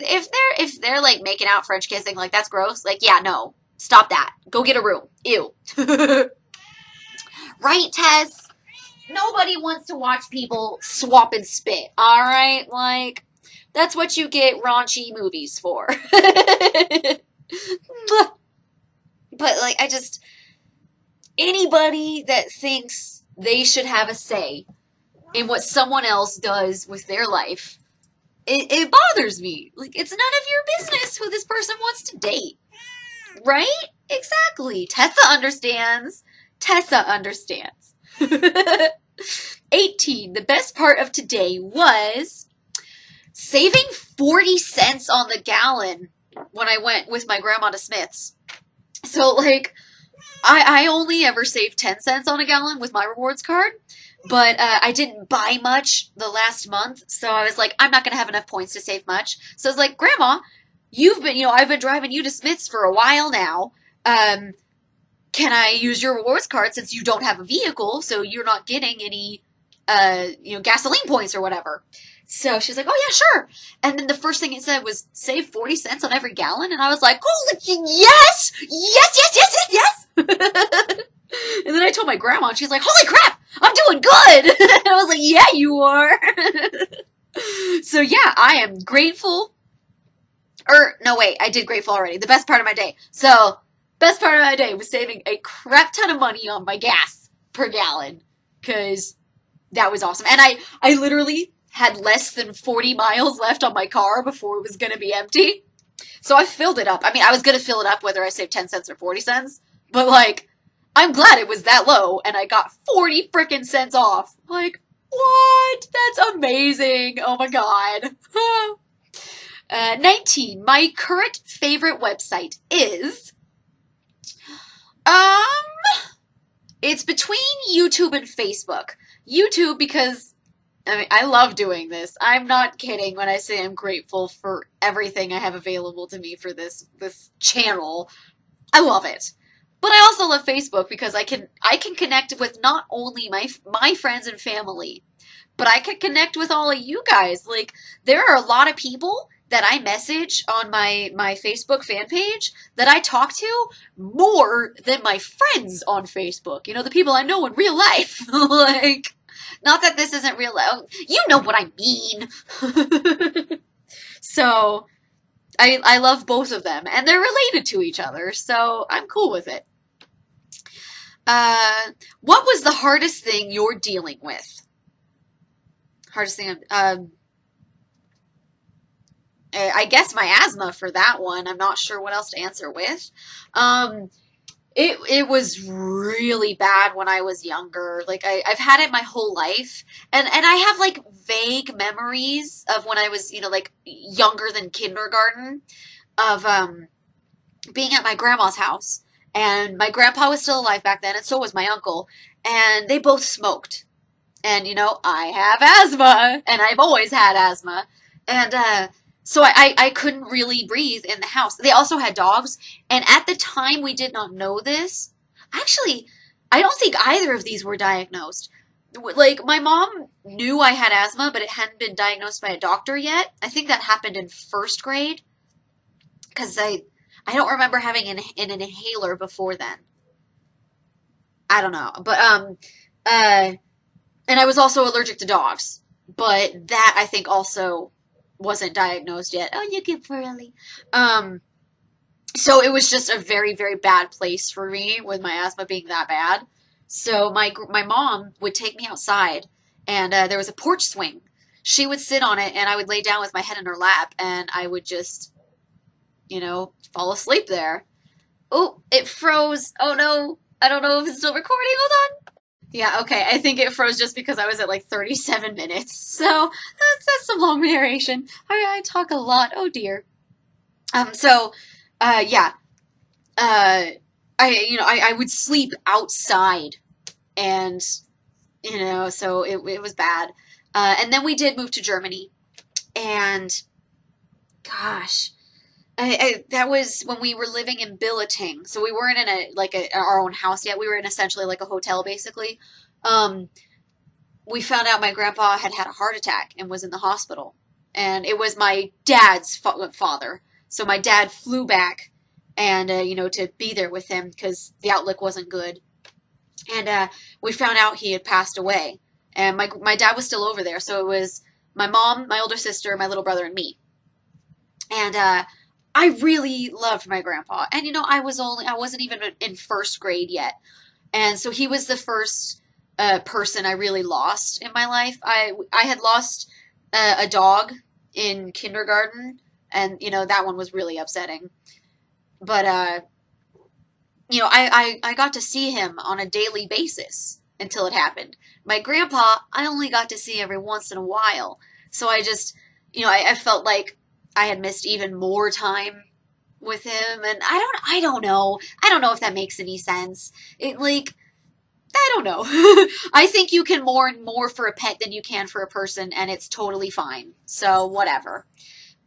they're like making out, French kissing, like, that's gross. Like, yeah, no, stop that. Go get a room. Ew. Right, Tess? Nobody wants to watch people swap and spit. All right, like, that's what you get raunchy movies for. But, like, anybody that thinks they should have a say in what someone else does with their life, it bothers me. Like, it's none of your business who this person wants to date. Right? Exactly. Tessa understands. Tessa understands. 18. The best part of today was saving 40 cents on the gallon when I went with my grandma to Smith's. So, like, I only ever saved 10 cents on a gallon with my rewards card, but I didn't buy much the last month, so I was like, I'm not going to have enough points to save much. So I was like, Grandma, I've been driving you to Smith's for a while now. Can I use your rewards card since you don't have a vehicle, so you're not getting any, gasoline points or whatever? So she's like, oh, yeah, sure. And then the first thing it said was save 40 cents on every gallon. And I was like, holy, yes, yes, yes, yes, yes, yes. And then I told my grandma, and she's like, holy crap, I'm doing good. And I was like, yeah, you are. So, yeah, I am grateful. No, wait, I did grateful already. The best part of my day. So, best part of my day was saving a crap ton of money on my gas per gallon. Because that was awesome. And I literally had less than 40 miles left on my car before it was going to be empty. So I filled it up. I mean, I was going to fill it up whether I saved 10 cents or 40 cents. But, like, I'm glad it was that low and I got 40 frickin' cents off. Like, what? That's amazing. Oh, my God. 19. My current favorite website is... It's between YouTube and Facebook. YouTube because... I mean, I love doing this. I'm not kidding when I say I'm grateful for everything I have available to me for this channel. I love it. But I also love Facebook because I can connect with not only my friends and family, but I can connect with all of you guys. Like, there are a lot of people that I message on my Facebook fan page that I talk to more than my friends on Facebook. You know, the people I know in real life. Like... Not that this isn't real. You know what I mean. So, I love both of them. And they're related to each other. So, I'm cool with it. What was the hardest thing you're dealing with? Hardest thing, I guess my asthma for that one. I'm not sure what else to answer with. It was really bad when I was younger. Like, I've had it my whole life. And I have, like, vague memories of when I was, like, younger than kindergarten of being at my grandma's house. And my grandpa was still alive back then, and so was my uncle. And they both smoked. And, I have asthma. And I've always had asthma. And, so I couldn't really breathe in the house. They also had dogs. And at the time, we did not know this. Actually, I don't think either of these were diagnosed. Like, my mom knew I had asthma, but it hadn't been diagnosed by a doctor yet. I think that happened in first grade. Because I don't remember having an inhaler before then. I don't know. But, and I was also allergic to dogs. But that, I think, also... wasn't diagnosed yet. Oh, you get poorly. So it was just a very, very bad place for me with my asthma being that bad. So my mom would take me outside, and there was a porch swing. She would sit on it, and I would lay down with my head in her lap, and I would just, fall asleep there. Oh, it froze. Oh, no. I don't know if it's still recording. Hold on. Yeah, okay. I think it froze just because I was at like 37 minutes. So that's some long narration. I talk a lot. Oh dear. So, yeah. Uh, I would sleep outside, and so it was bad. And then we did move to Germany, and gosh, that was when we were living in billeting. So we weren't in our own house yet. We were in essentially like a hotel, basically. Um, we found out my grandpa had had a heart attack and was in the hospital. And it was my dad's father. So my dad flew back and, to be there with him because the outlook wasn't good. And we found out he had passed away. And my dad was still over there. So it was my mom, my older sister, my little brother, and me. And I really loved my grandpa. And, I wasn't even in first grade yet. And so he was the first person I really lost in my life. I had lost a dog in kindergarten, and that one was really upsetting. But I got to see him on a daily basis until it happened. My grandpa, I only got to see every once in a while. So I just, I felt like I had missed even more time with him, and I don't know. I don't know if that makes any sense. I don't know. I think you can mourn more for a pet than you can for a person, and it's totally fine. So whatever.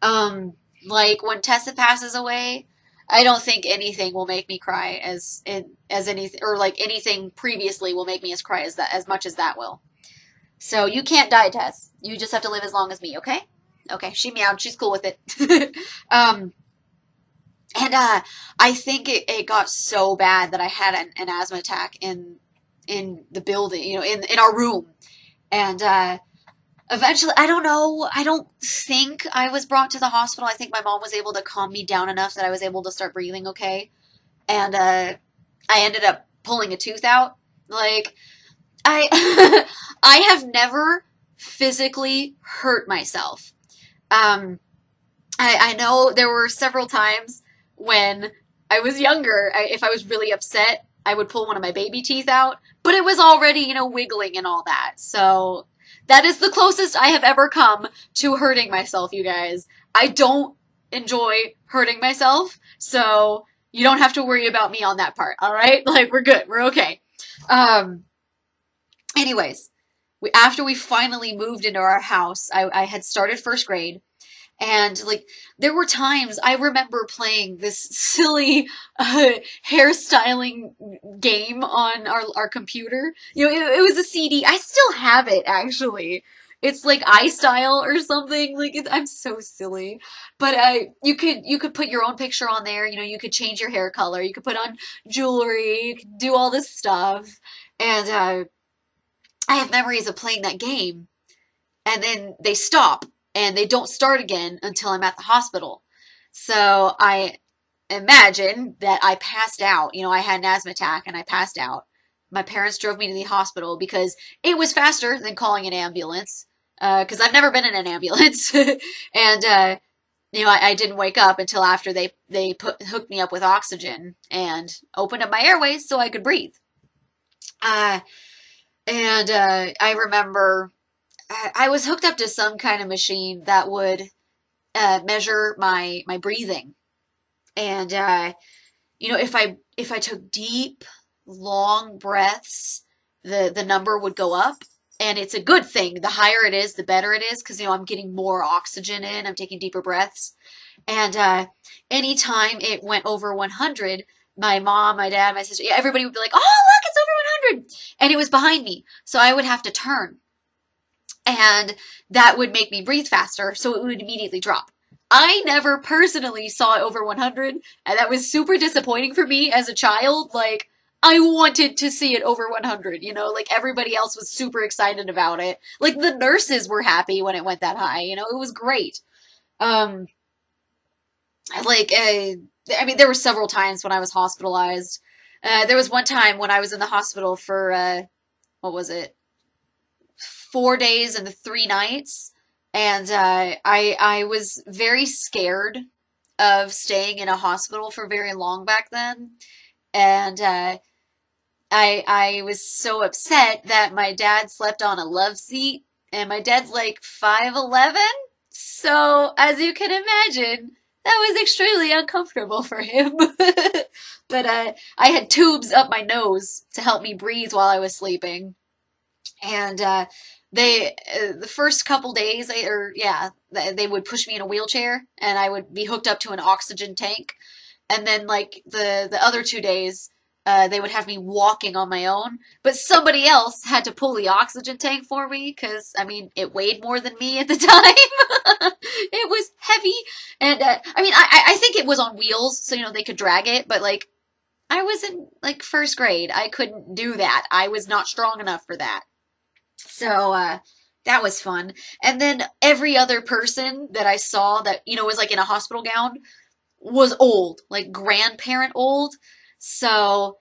Um, like when Tessa passes away, I don't think anything will make me cry as anything, or like anything previously will make me cry as much as that will. So you can't die, Tess. You just have to live as long as me, okay? Okay, she meowed. She's cool with it. um, and I think it got so bad that I had an asthma attack in the building, in our room. And eventually, I don't know, I don't think I was brought to the hospital. I think my mom was able to calm me down enough that I was able to start breathing okay. And I ended up pulling a tooth out. Like, I I have never physically hurt myself. Um, I know there were several times when I was younger, if I was really upset, I would pull one of my baby teeth out, but it was already, wiggling and all that. So that is the closest I have ever come to hurting myself, you guys. I don't enjoy hurting myself, so you don't have to worry about me on that part, all right? Like, we're good. We're okay. Um, anyways, after we finally moved into our house, I had started first grade. And like there were times I remember playing this silly hairstyling game on our computer. It was a CD. I still have it actually. It's like iStyle or something. Like I'm so silly, but you could put your own picture on there. You could change your hair color. You could put on jewelry. You could do all this stuff. And I have memories of playing that game, and then they stop and they don't start again until I'm at the hospital. So I imagine that I passed out. I had an asthma attack and I passed out. My parents drove me to the hospital because it was faster than calling an ambulance. Because I've never been in an ambulance, and I didn't wake up until after they hooked me up with oxygen and opened up my airways so I could breathe. Uh, and I remember I was hooked up to some kind of machine that would measure my breathing, and if I took deep, long breaths, the number would go up, and it's a good thing. The higher it is, the better it is, because I'm getting more oxygen in. I'm taking deeper breaths, and anytime it went over 100, my mom, my dad, my sister, yeah, everybody would be like, "Oh, look, it's over 100," and it was behind me, so I would have to turn. And that would make me breathe faster, so it would immediately drop. I never personally saw it over 100, and that was super disappointing for me as a child. Like, I wanted to see it over 100, like everybody else was super excited about it. Like, the nurses were happy when it went that high, it was great. Um, there were several times when I was hospitalized. There was one time when I was in the hospital for, what was it? 4 days and 3 nights, and I was very scared of staying in a hospital for very long back then, and I was so upset that my dad slept on a love seat, and my dad's like 5'11", so as you can imagine, that was extremely uncomfortable for him. But I had tubes up my nose to help me breathe while I was sleeping, and the first couple days, they would push me in a wheelchair, and I would be hooked up to an oxygen tank. And then like the other 2 days, they would have me walking on my own, but somebody else had to pull the oxygen tank for me because I mean it weighed more than me at the time. It was heavy, and I mean I think it was on wheels, so they could drag it, but like I was in like first grade, I couldn't do that. I was not strong enough for that. So that was fun. And then every other person that I saw that was like in a hospital gown was old, like grandparent old. So,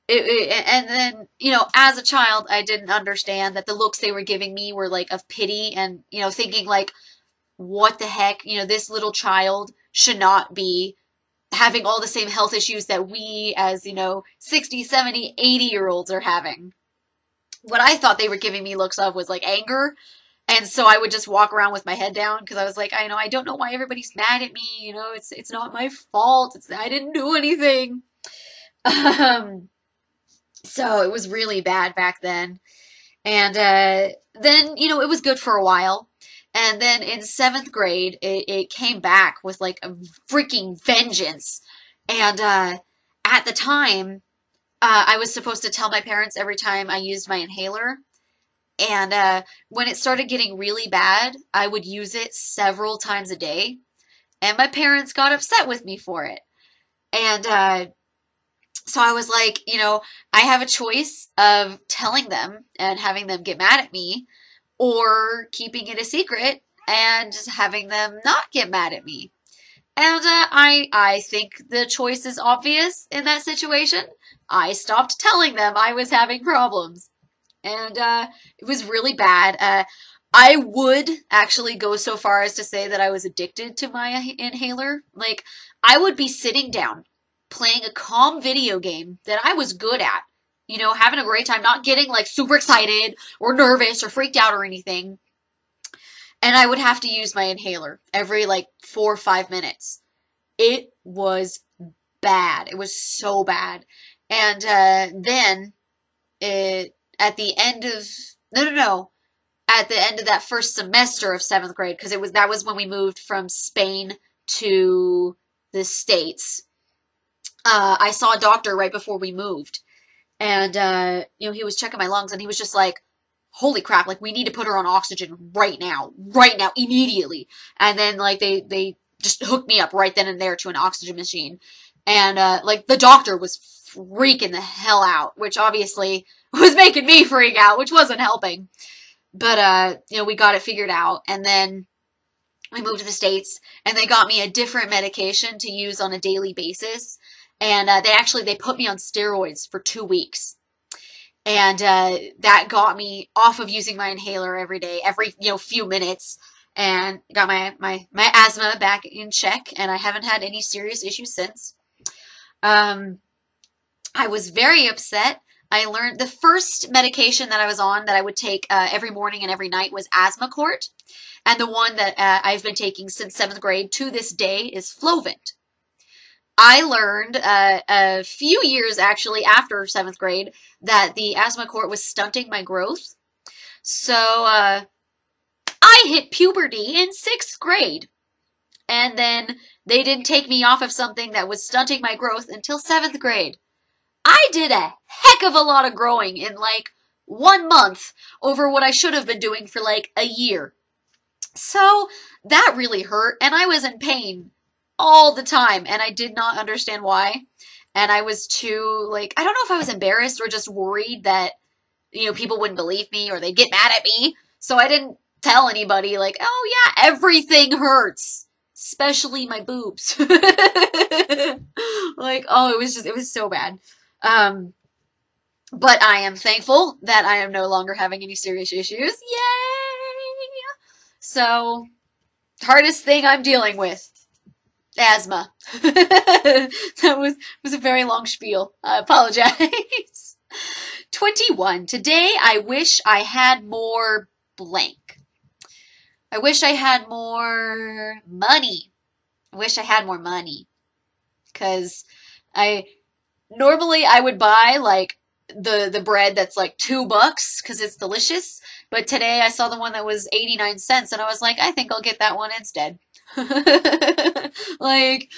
and then, as a child, I didn't understand that the looks they were giving me were like of pity and, thinking like, what the heck, this little child should not be having all the same health issues that we as, 60, 70, 80-year-olds are having. What I thought they were giving me looks of was like anger. And so I would just walk around with my head down because I was like, I don't know why everybody's mad at me. It's not my fault. I didn't do anything. So it was really bad back then. And then, it was good for a while. And then in 7th grade, it came back with like a freaking vengeance. And at the time, I was supposed to tell my parents every time I used my inhaler. And when it started getting really bad, I would use it several times a day. And my parents got upset with me for it. And so I was like, I have a choice of telling them and having them get mad at me, or keeping it a secret and just having them not get mad at me. And I think the choice is obvious in that situation. I stopped telling them I was having problems. And it was really bad. I would actually go so far as to say that I was addicted to my inhaler. Like, I would be sitting down, playing a calm video game that I was good at. Having a great time, not getting like super excited or nervous or freaked out or anything. And I would have to use my inhaler every like 4 or 5 minutes. It was bad. It was so bad. And then at the end of at the end of that first semester of 7th grade, because that was when we moved from Spain to the States. I saw a doctor right before we moved, and he was checking my lungs, and he was just like, "Holy crap! Like, we need to put her on oxygen right now, immediately." And then like they just hooked me up right then and there to an oxygen machine, and like the doctor was freaking the hell out, which obviously was making me freak out, which wasn't helping. But we got it figured out, and then we moved to the States, and they got me a different medication to use on a daily basis. And they put me on steroids for 2 weeks. And that got me off of using my inhaler every day, every few minutes, and got my asthma back in check, and I haven't had any serious issues since. I was very upset. I learned the first medication that I was on that I would take every morning and every night was Asthmacort. And the one that I've been taking since 7th grade to this day is Flovent. I learned a few years actually after 7th grade that the Asthmacort was stunting my growth. So I hit puberty in 6th grade. And then they didn't take me off of something that was stunting my growth until 7th grade. I did a heck of a lot of growing in like 1 month over what I should have been doing for like a year. So that really hurt, and I was in pain all the time, and I did not understand why. And I was too, like, I don't know if I was embarrassed or just worried that, people wouldn't believe me or they'd get mad at me. So I didn't tell anybody, like, oh yeah, everything hurts, especially my boobs. Like, oh, it was so bad. But I am thankful that I am no longer having any serious issues. Yay! So, hardest thing I'm dealing with. Asthma. That was a very long spiel. I apologize. 21. Today I wish I had more blank. I wish I had more money. I wish I had more money. Because normally I would buy like the bread that's like $2 because it's delicious. But today I saw the one that was 89 cents and I was like, I think I'll get that one instead. Like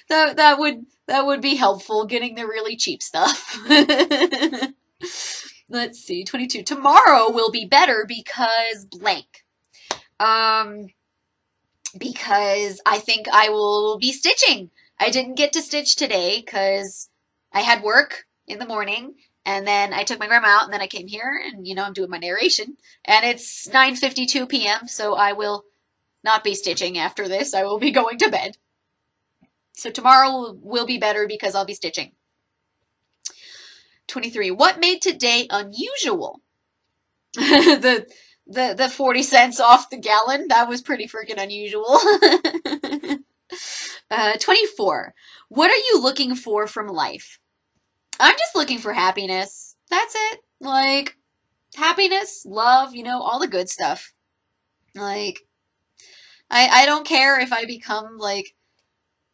that would be helpful, getting the really cheap stuff. Let's see, 22. Tomorrow will be better because blank. Because I think I will be stitching. I didn't get to stitch today because I had work in the morning, and then I took my grandma out, and then I came here, and I'm doing my narration, and it's 9:52 p.m., so I will not be stitching after this. I will be going to bed. So tomorrow will be better because I'll be stitching. 23. What made today unusual? The 40 cents off the gallon, that was pretty freaking unusual. 24. What are you looking for from life? I'm just looking for happiness. That's it. Like, happiness, love, all the good stuff. Like, I don't care if I become, like,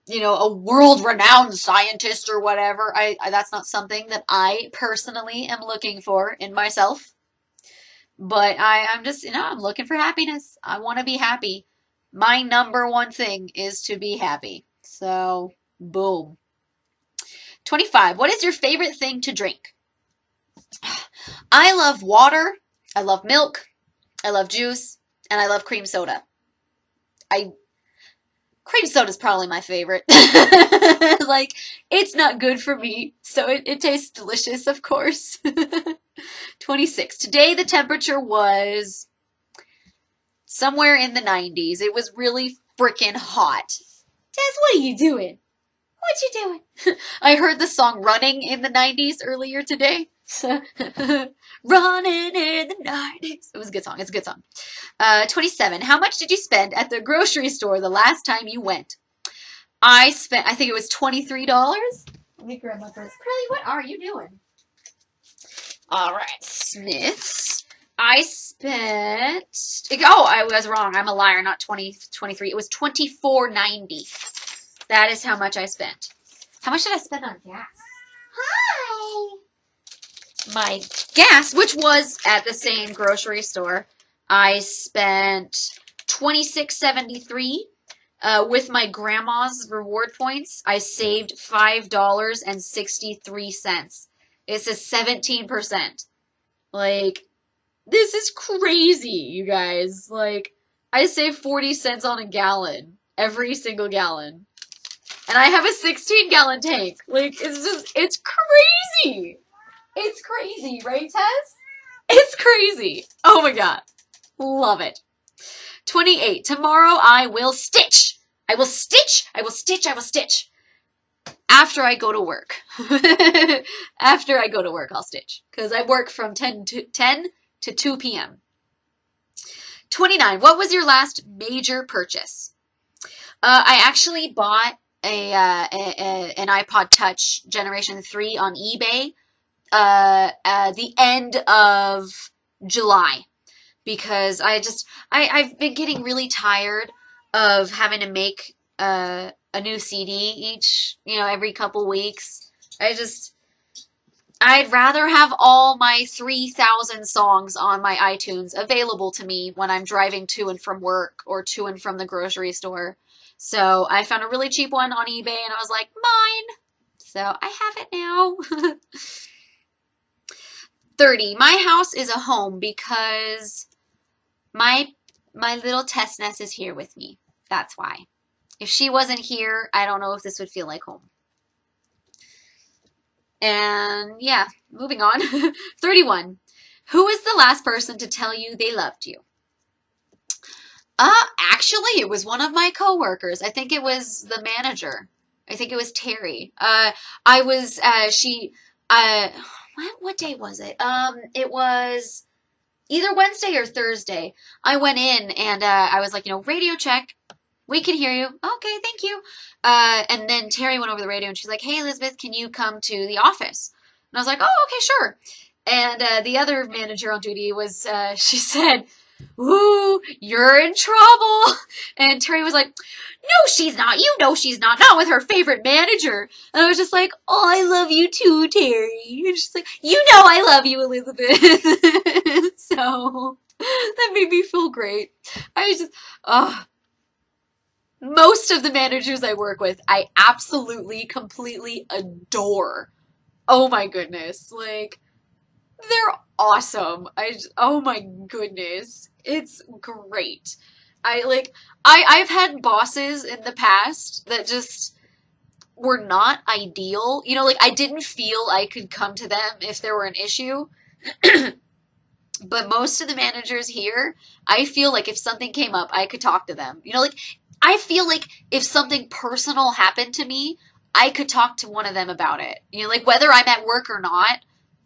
a world-renowned scientist or whatever. That's not something that I personally am looking for in myself. But I'm just, I'm looking for happiness. I want to be happy. My number one thing is to be happy. So, boom. 25. What is your favorite thing to drink? I love water. I love milk. I love juice. And I love cream soda. Cream soda is probably my favorite. Like, it's not good for me, so it tastes delicious, of course. 26. Today the temperature was somewhere in the 90s. It was really freaking hot. Tess, what are you doing? What you doing? I heard the song Running in the 90s earlier today. Running in the 90s. It was a good song. It's a good song. 27. How much did you spend at the grocery store the last time you went? I think it was $23. Let me grab my purse. Curly, what are you doing? All right, Smiths. I spent, I was wrong. I'm a liar, not 23. It was $24.90. That is how much I spent. How much did I spend on gas? Hi. My gas, which was at the same grocery store, I spent $26.73. With my grandma's reward points, I saved $5.63. It says 17%. Like, this is crazy, you guys. Like, I save 40 cents on a gallon. Every single gallon. And I have a 16-gallon tank. Like, it's crazy. It's crazy, right, Tess? It's crazy. Oh my god. Love it. 28. Tomorrow I will stitch. I will stitch. I will stitch. I will stitch. After I go to work. After I go to work, I'll stitch. Because I work from 10 to 2 p.m. 29. What was your last major purchase? I actually bought an iPod Touch Generation 3 on eBay at the end of July. Because I've been getting really tired of having to make a new CD every couple weeks. I'd rather have all my 3,000 songs on my iTunes available to me when I'm driving to and from work or to and from the grocery store. So I found a really cheap one on eBay and I was like, mine! So I have it now. 30. My house is a home because my little Tessness is here with me. That's why. If she wasn't here, I don't know if this would feel like home. And yeah, moving on. 31. Who was the last person to tell you they loved you? Actually, it was one of my coworkers. I think it was the manager. I think it was Terry. What day was it? It was either Wednesday or Thursday. I went in and I was like, radio check. We can hear you. Okay, thank you. And then Terry went over the radio and she's like, hey, Elizabeth, can you come to the office? I was like, oh, okay, sure. And the other manager on duty was, she said, ooh, you're in trouble. And Terry was like, no, she's not. You know she's not. Not with her favorite manager. And I was just like, oh, I love you too, Terry. And she's like, you know I love you, Elizabeth. So that made me feel great. I was just, oh. Most of the managers I work with, I absolutely, completely adore. Oh my goodness. Like, they're awesome. Oh my goodness. It's great. I've had bosses in the past that just were not ideal. You know, like I didn't feel I could come to them if there were an issue. But most of the managers here, I feel like if something came up, I could talk to them. You know, like I feel like if something personal happened to me, I could talk to one of them about it. You know, like whether I'm at work or not,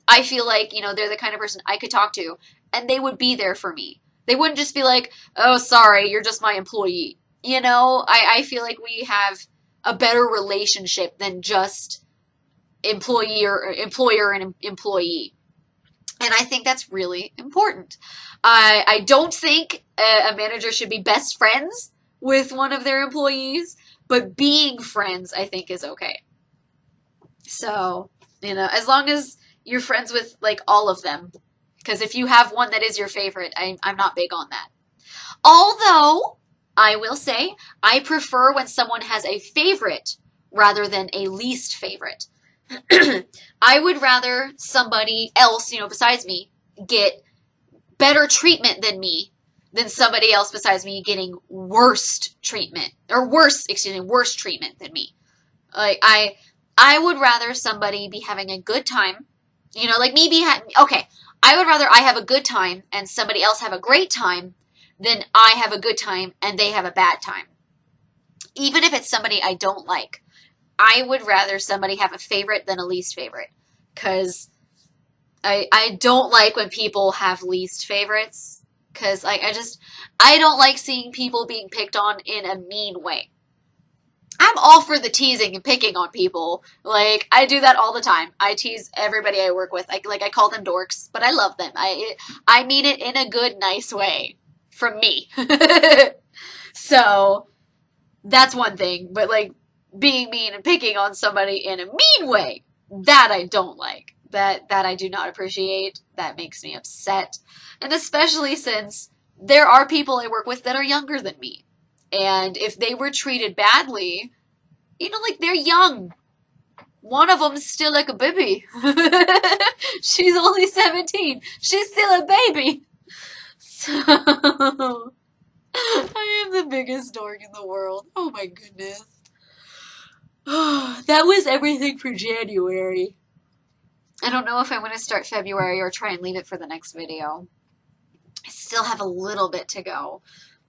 I feel like, you know, they're the kind of person I could talk to and they would be there for me. They wouldn't just be like, oh, sorry, you're just my employee. You know, I feel like we have a better relationship than just employer and employee. And I think that's really important. I don't think a manager should be best friends with one of their employees, but being friends, I think, is okay. So, you know, as long as you're friends with, like, all of them. Because if you have one that is your favorite, I'm not big on that. Although, I will say, I prefer when someone has a favorite rather than a least favorite. I would rather somebody else, you know, besides me, get better treatment than me than somebody else besides me getting worst treatment than me. Like, I would rather somebody be having a good time, you know, like me okay, I would rather I have a good time and somebody else have a great time than I have a good time and they have a bad time. Even if it's somebody I don't like, I would rather somebody have a favorite than a least favorite. Because I don't like when people have least favorites. Because I don't like seeing people being picked on in a mean way. I'm all for the teasing and picking on people. Like, I do that all the time. I tease everybody I work with. I call them dorks, but I love them. I mean it in a good, nice way. From me. So, that's one thing. But, like, being mean and picking on somebody in a mean way, that I don't like. That I do not appreciate. That makes me upset. And especially since there are people I work with that are younger than me. And if they were treated badly, you know, like, they're young. One of them's still like a baby. She's only 17. She's still a baby. So, I am the biggest dork in the world. Oh my goodness. That was everything for January. I don't know if I'm going to start February or try and leave it for the next video. I still have a little bit to go.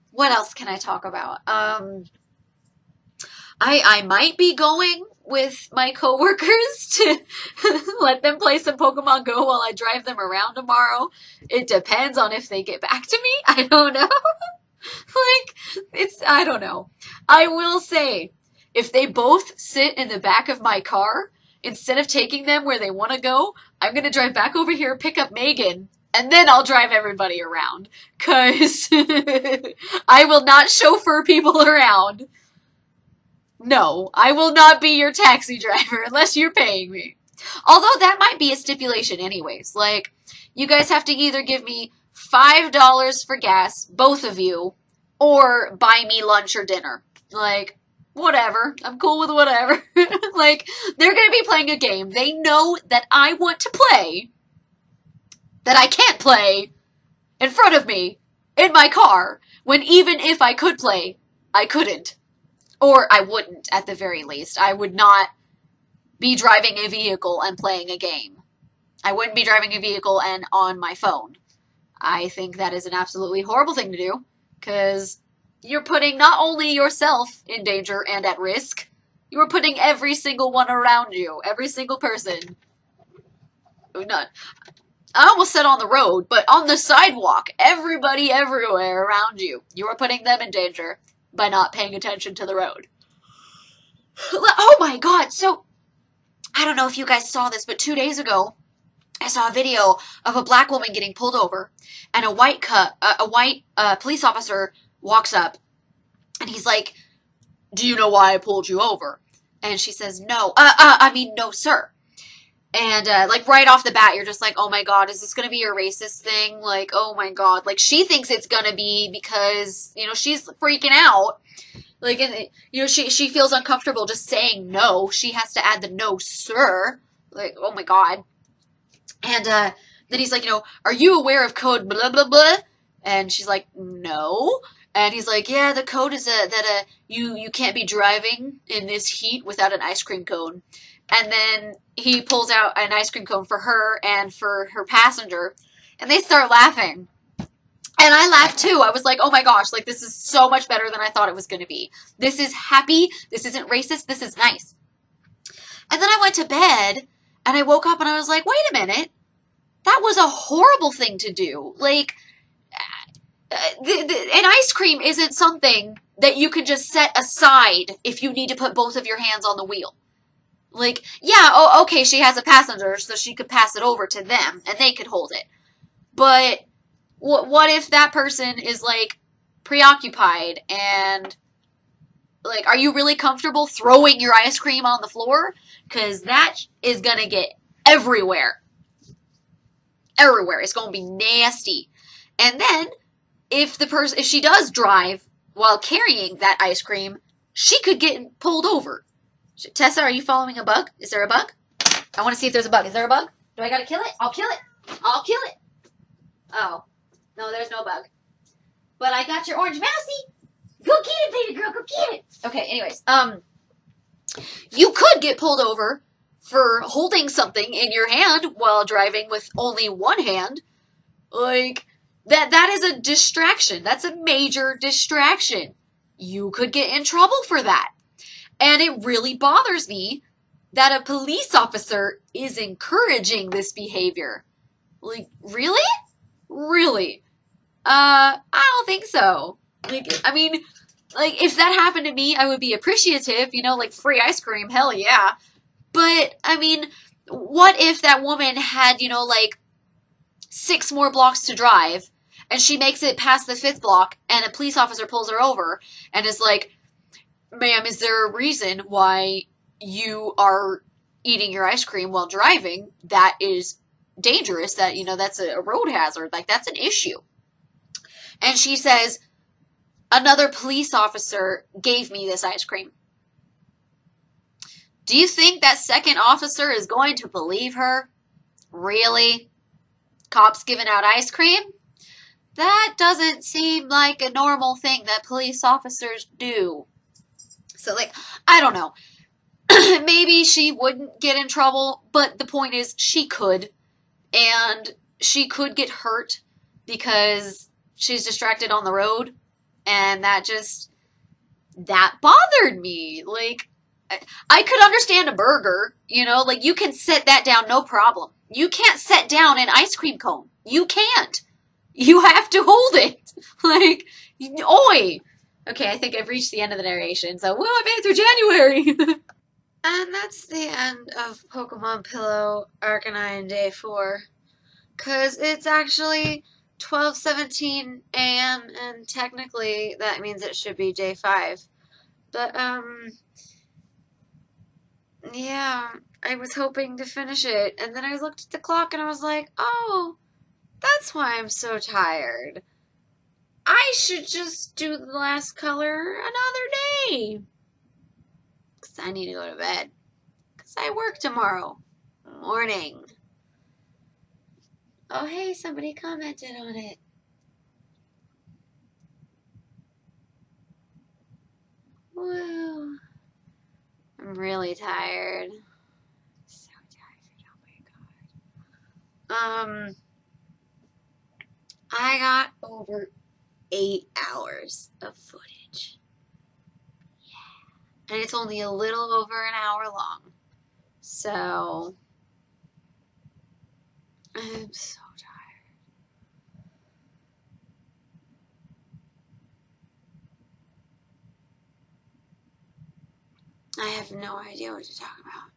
What else can I talk about? I might be going with my coworkers to let them play some Pokemon Go while I drive them around tomorrow. It depends on if they get back to me. I don't know. I don't know. I will say, if they both sit in the back of my car, instead of taking them where they want to go, I'm going to drive back over here, pick up Megan, and then I'll drive everybody around. Because I will not chauffeur people around. No, I will not be your taxi driver unless you're paying me. Although that might be a stipulation anyways. Like, you guys have to either give me $5 for gas, both of you, or buy me lunch or dinner. Like, whatever. I'm cool with whatever. Like, they're going to be playing a game. They know that I want to play, that I can't play in front of me in my car, when even if I could play, I couldn't. Or I wouldn't, at the very least. I would not be driving a vehicle and playing a game. I wouldn't be driving a vehicle and on my phone. I think that is an absolutely horrible thing to do, because you're putting not only yourself in danger and at risk, you are putting every single one around you, every single person. I almost said on the road, but on the sidewalk, everybody everywhere around you. You are putting them in danger by not paying attention to the road. Oh my god, so I don't know if you guys saw this, but 2 days ago, I saw a video of a black woman getting pulled over, and a white police officer walks up, and he's like, "Do you know why I pulled you over?" And she says, "No, no, sir." And, like, right off the bat, you're just like, oh my god, is this gonna be your racist thing? Like, oh my god. Like, she thinks it's gonna be because, you know, she's freaking out. Like, and, you know, she feels uncomfortable just saying no. She has to add the no, sir. Like, oh my god. And, then he's like, you know, are you aware of code blah, blah, blah? And she's like, no. And he's like, yeah, the code is that you can't be driving in this heat without an ice cream cone. And then he pulls out an ice cream cone for her and for her passenger. And they start laughing. And I laughed too. I was like, oh my gosh, like this is so much better than I thought it was going to be. This is happy. This isn't racist. This is nice. And then I went to bed and I woke up and I was like, wait a minute. That was a horrible thing to do. Like, an ice cream isn't something that you can just set aside if you need to put both of your hands on the wheel. Like, yeah, oh, okay, she has a passenger, so she could pass it over to them, and they could hold it. But what if that person is, like, preoccupied, and, like, are you really comfortable throwing your ice cream on the floor? Because that is going to get everywhere. Everywhere. It's going to be nasty. And then, if she does drive while carrying that ice cream, she could get pulled over. Tessa, are you following a bug? Is there a bug? I want to see if there's a bug. Is there a bug? Do I gotta kill it? I'll kill it. I'll kill it. Oh. No, there's no bug. But I got your orange mousey. Go get it, baby girl. Go get it. Okay, anyways. You could get pulled over for holding something in your hand while driving with only one hand. Like, that is a distraction. That's a major distraction. You could get in trouble for that. And it really bothers me that a police officer is encouraging this behavior. Like, really? Really? I don't think so. Like, I mean, like, if that happened to me, I would be appreciative, you know, like free ice cream, hell yeah. But, I mean, what if that woman had, you know, like 6 more blocks to drive, and she makes it past the 5th block, and a police officer pulls her over, and is like, ma'am, is there a reason why you are eating your ice cream while driving? That is dangerous. That, you know, that's a road hazard. Like, that's an issue. And she says, another police officer gave me this ice cream. Do you think that second officer is going to believe her? Really? Cops giving out ice cream? That doesn't seem like a normal thing that police officers do. So, like, I don't know. Maybe she wouldn't get in trouble, but the point is she could. And she could get hurt because she's distracted on the road. And that bothered me. Like, I could understand a burger, you know, like you can set that down, no problem. You can't set down an ice cream cone. You can't. You have to hold it. Like, oi. Okay, I think I've reached the end of the narration, so, well, I made it through January! And that's the end of Pokemon Pillow Arcanine Day 4. Because it's actually 12:17 a.m., and technically that means it should be Day 5. But, yeah, I was hoping to finish it, and then I looked at the clock and I was like, oh, that's why I'm so tired. I should just do the last color another day. Because I need to go to bed. Because I work tomorrow morning. Oh, hey, somebody commented on it. Woo. I'm really tired. So tired. Oh my god. I got over 8 hours of footage. Yeah. And it's only a little over an hour long. So, I'm so tired. I have no idea what to talk about.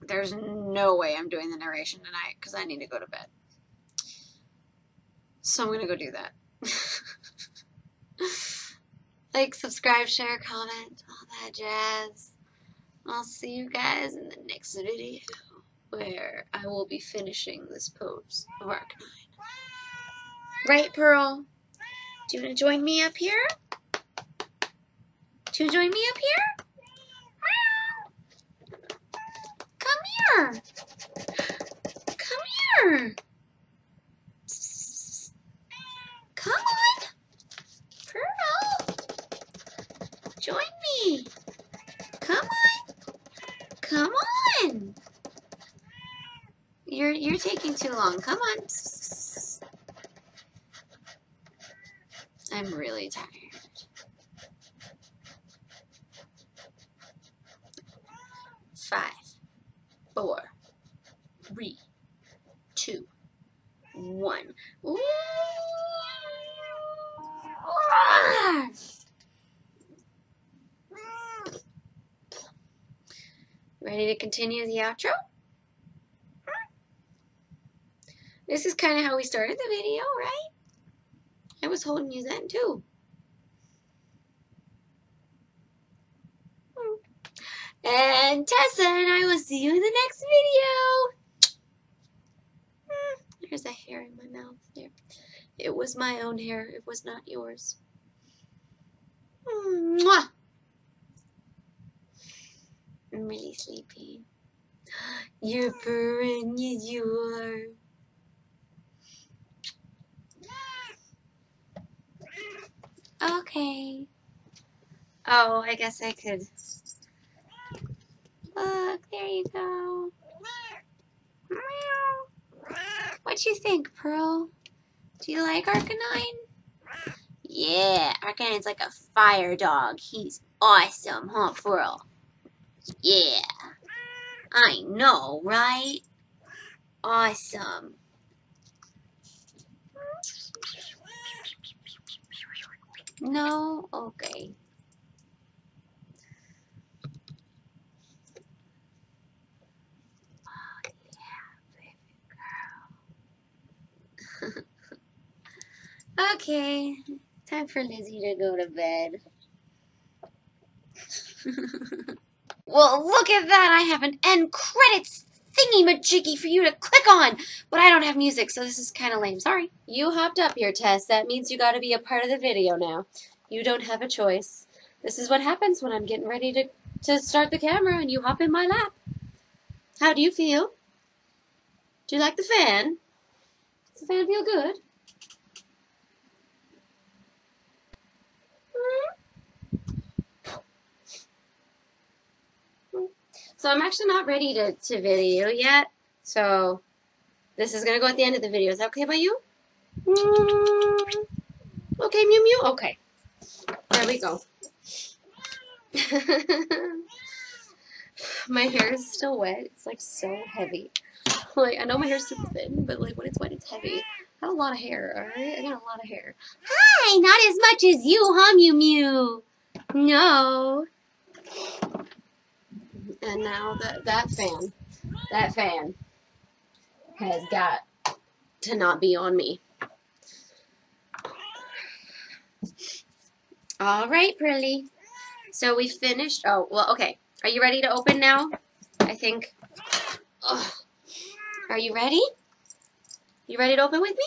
There's no way I'm doing the narration tonight because I need to go to bed. So I'm going to go do that. Like, subscribe, share, comment, all that jazz. I'll see you guys in the next video where I will be finishing this pose of Arcanine. Right, Pearl? Do you want to join me up here? Do you join me up here? Come here. Come here. Come on. Pearl. Join me. Come on. Come on. You're taking too long. Come on. I'm really tired. 5, 4, 3, 2, 1. Ooh. Ready to continue the outro? This is kind of how we started the video, right? I was holding you then too. And Tessa and I will see you in the next video. There's a hair in my mouth there. It was my own hair. It was not yours. Mwah! I'm really sleepy. You're purring, yes you are. Okay. Oh, I guess I could. Look, there you go. What you think, Pearl? Do you like Arcanine? Yeah, Arcanine's like a fire dog. He's awesome, huh, Pearl? Yeah. I know, right? Awesome. No? Okay. Oh, yeah, baby girl. Okay, time for Lizzie to go to bed. Well, look at that. I have an end credits thingy-majiggy for you to click on. But I don't have music, so this is kind of lame. Sorry. You hopped up here, Tess. That means you got to be a part of the video now. You don't have a choice. This is what happens when I'm getting ready to start the camera and you hop in my lap. How do you feel? Do you like the fan? Does the fan feel good? So I'm actually not ready to video yet. So this is going to go at the end of the video. Is that okay by you? Okay, Mew Mew? Okay. There we go. My hair is still wet. It's like so heavy. Like, I know my hair's super thin, but like when it's wet, it's heavy. I have a lot of hair, alright? I got a lot of hair. Hi! Not as much as you, huh, Mew Mew? No. And now that fan has got to not be on me. All right, Pearly. So we finished. Oh, well, okay. Are you ready to open now? I think. Ugh. Are you ready? You ready to open with me?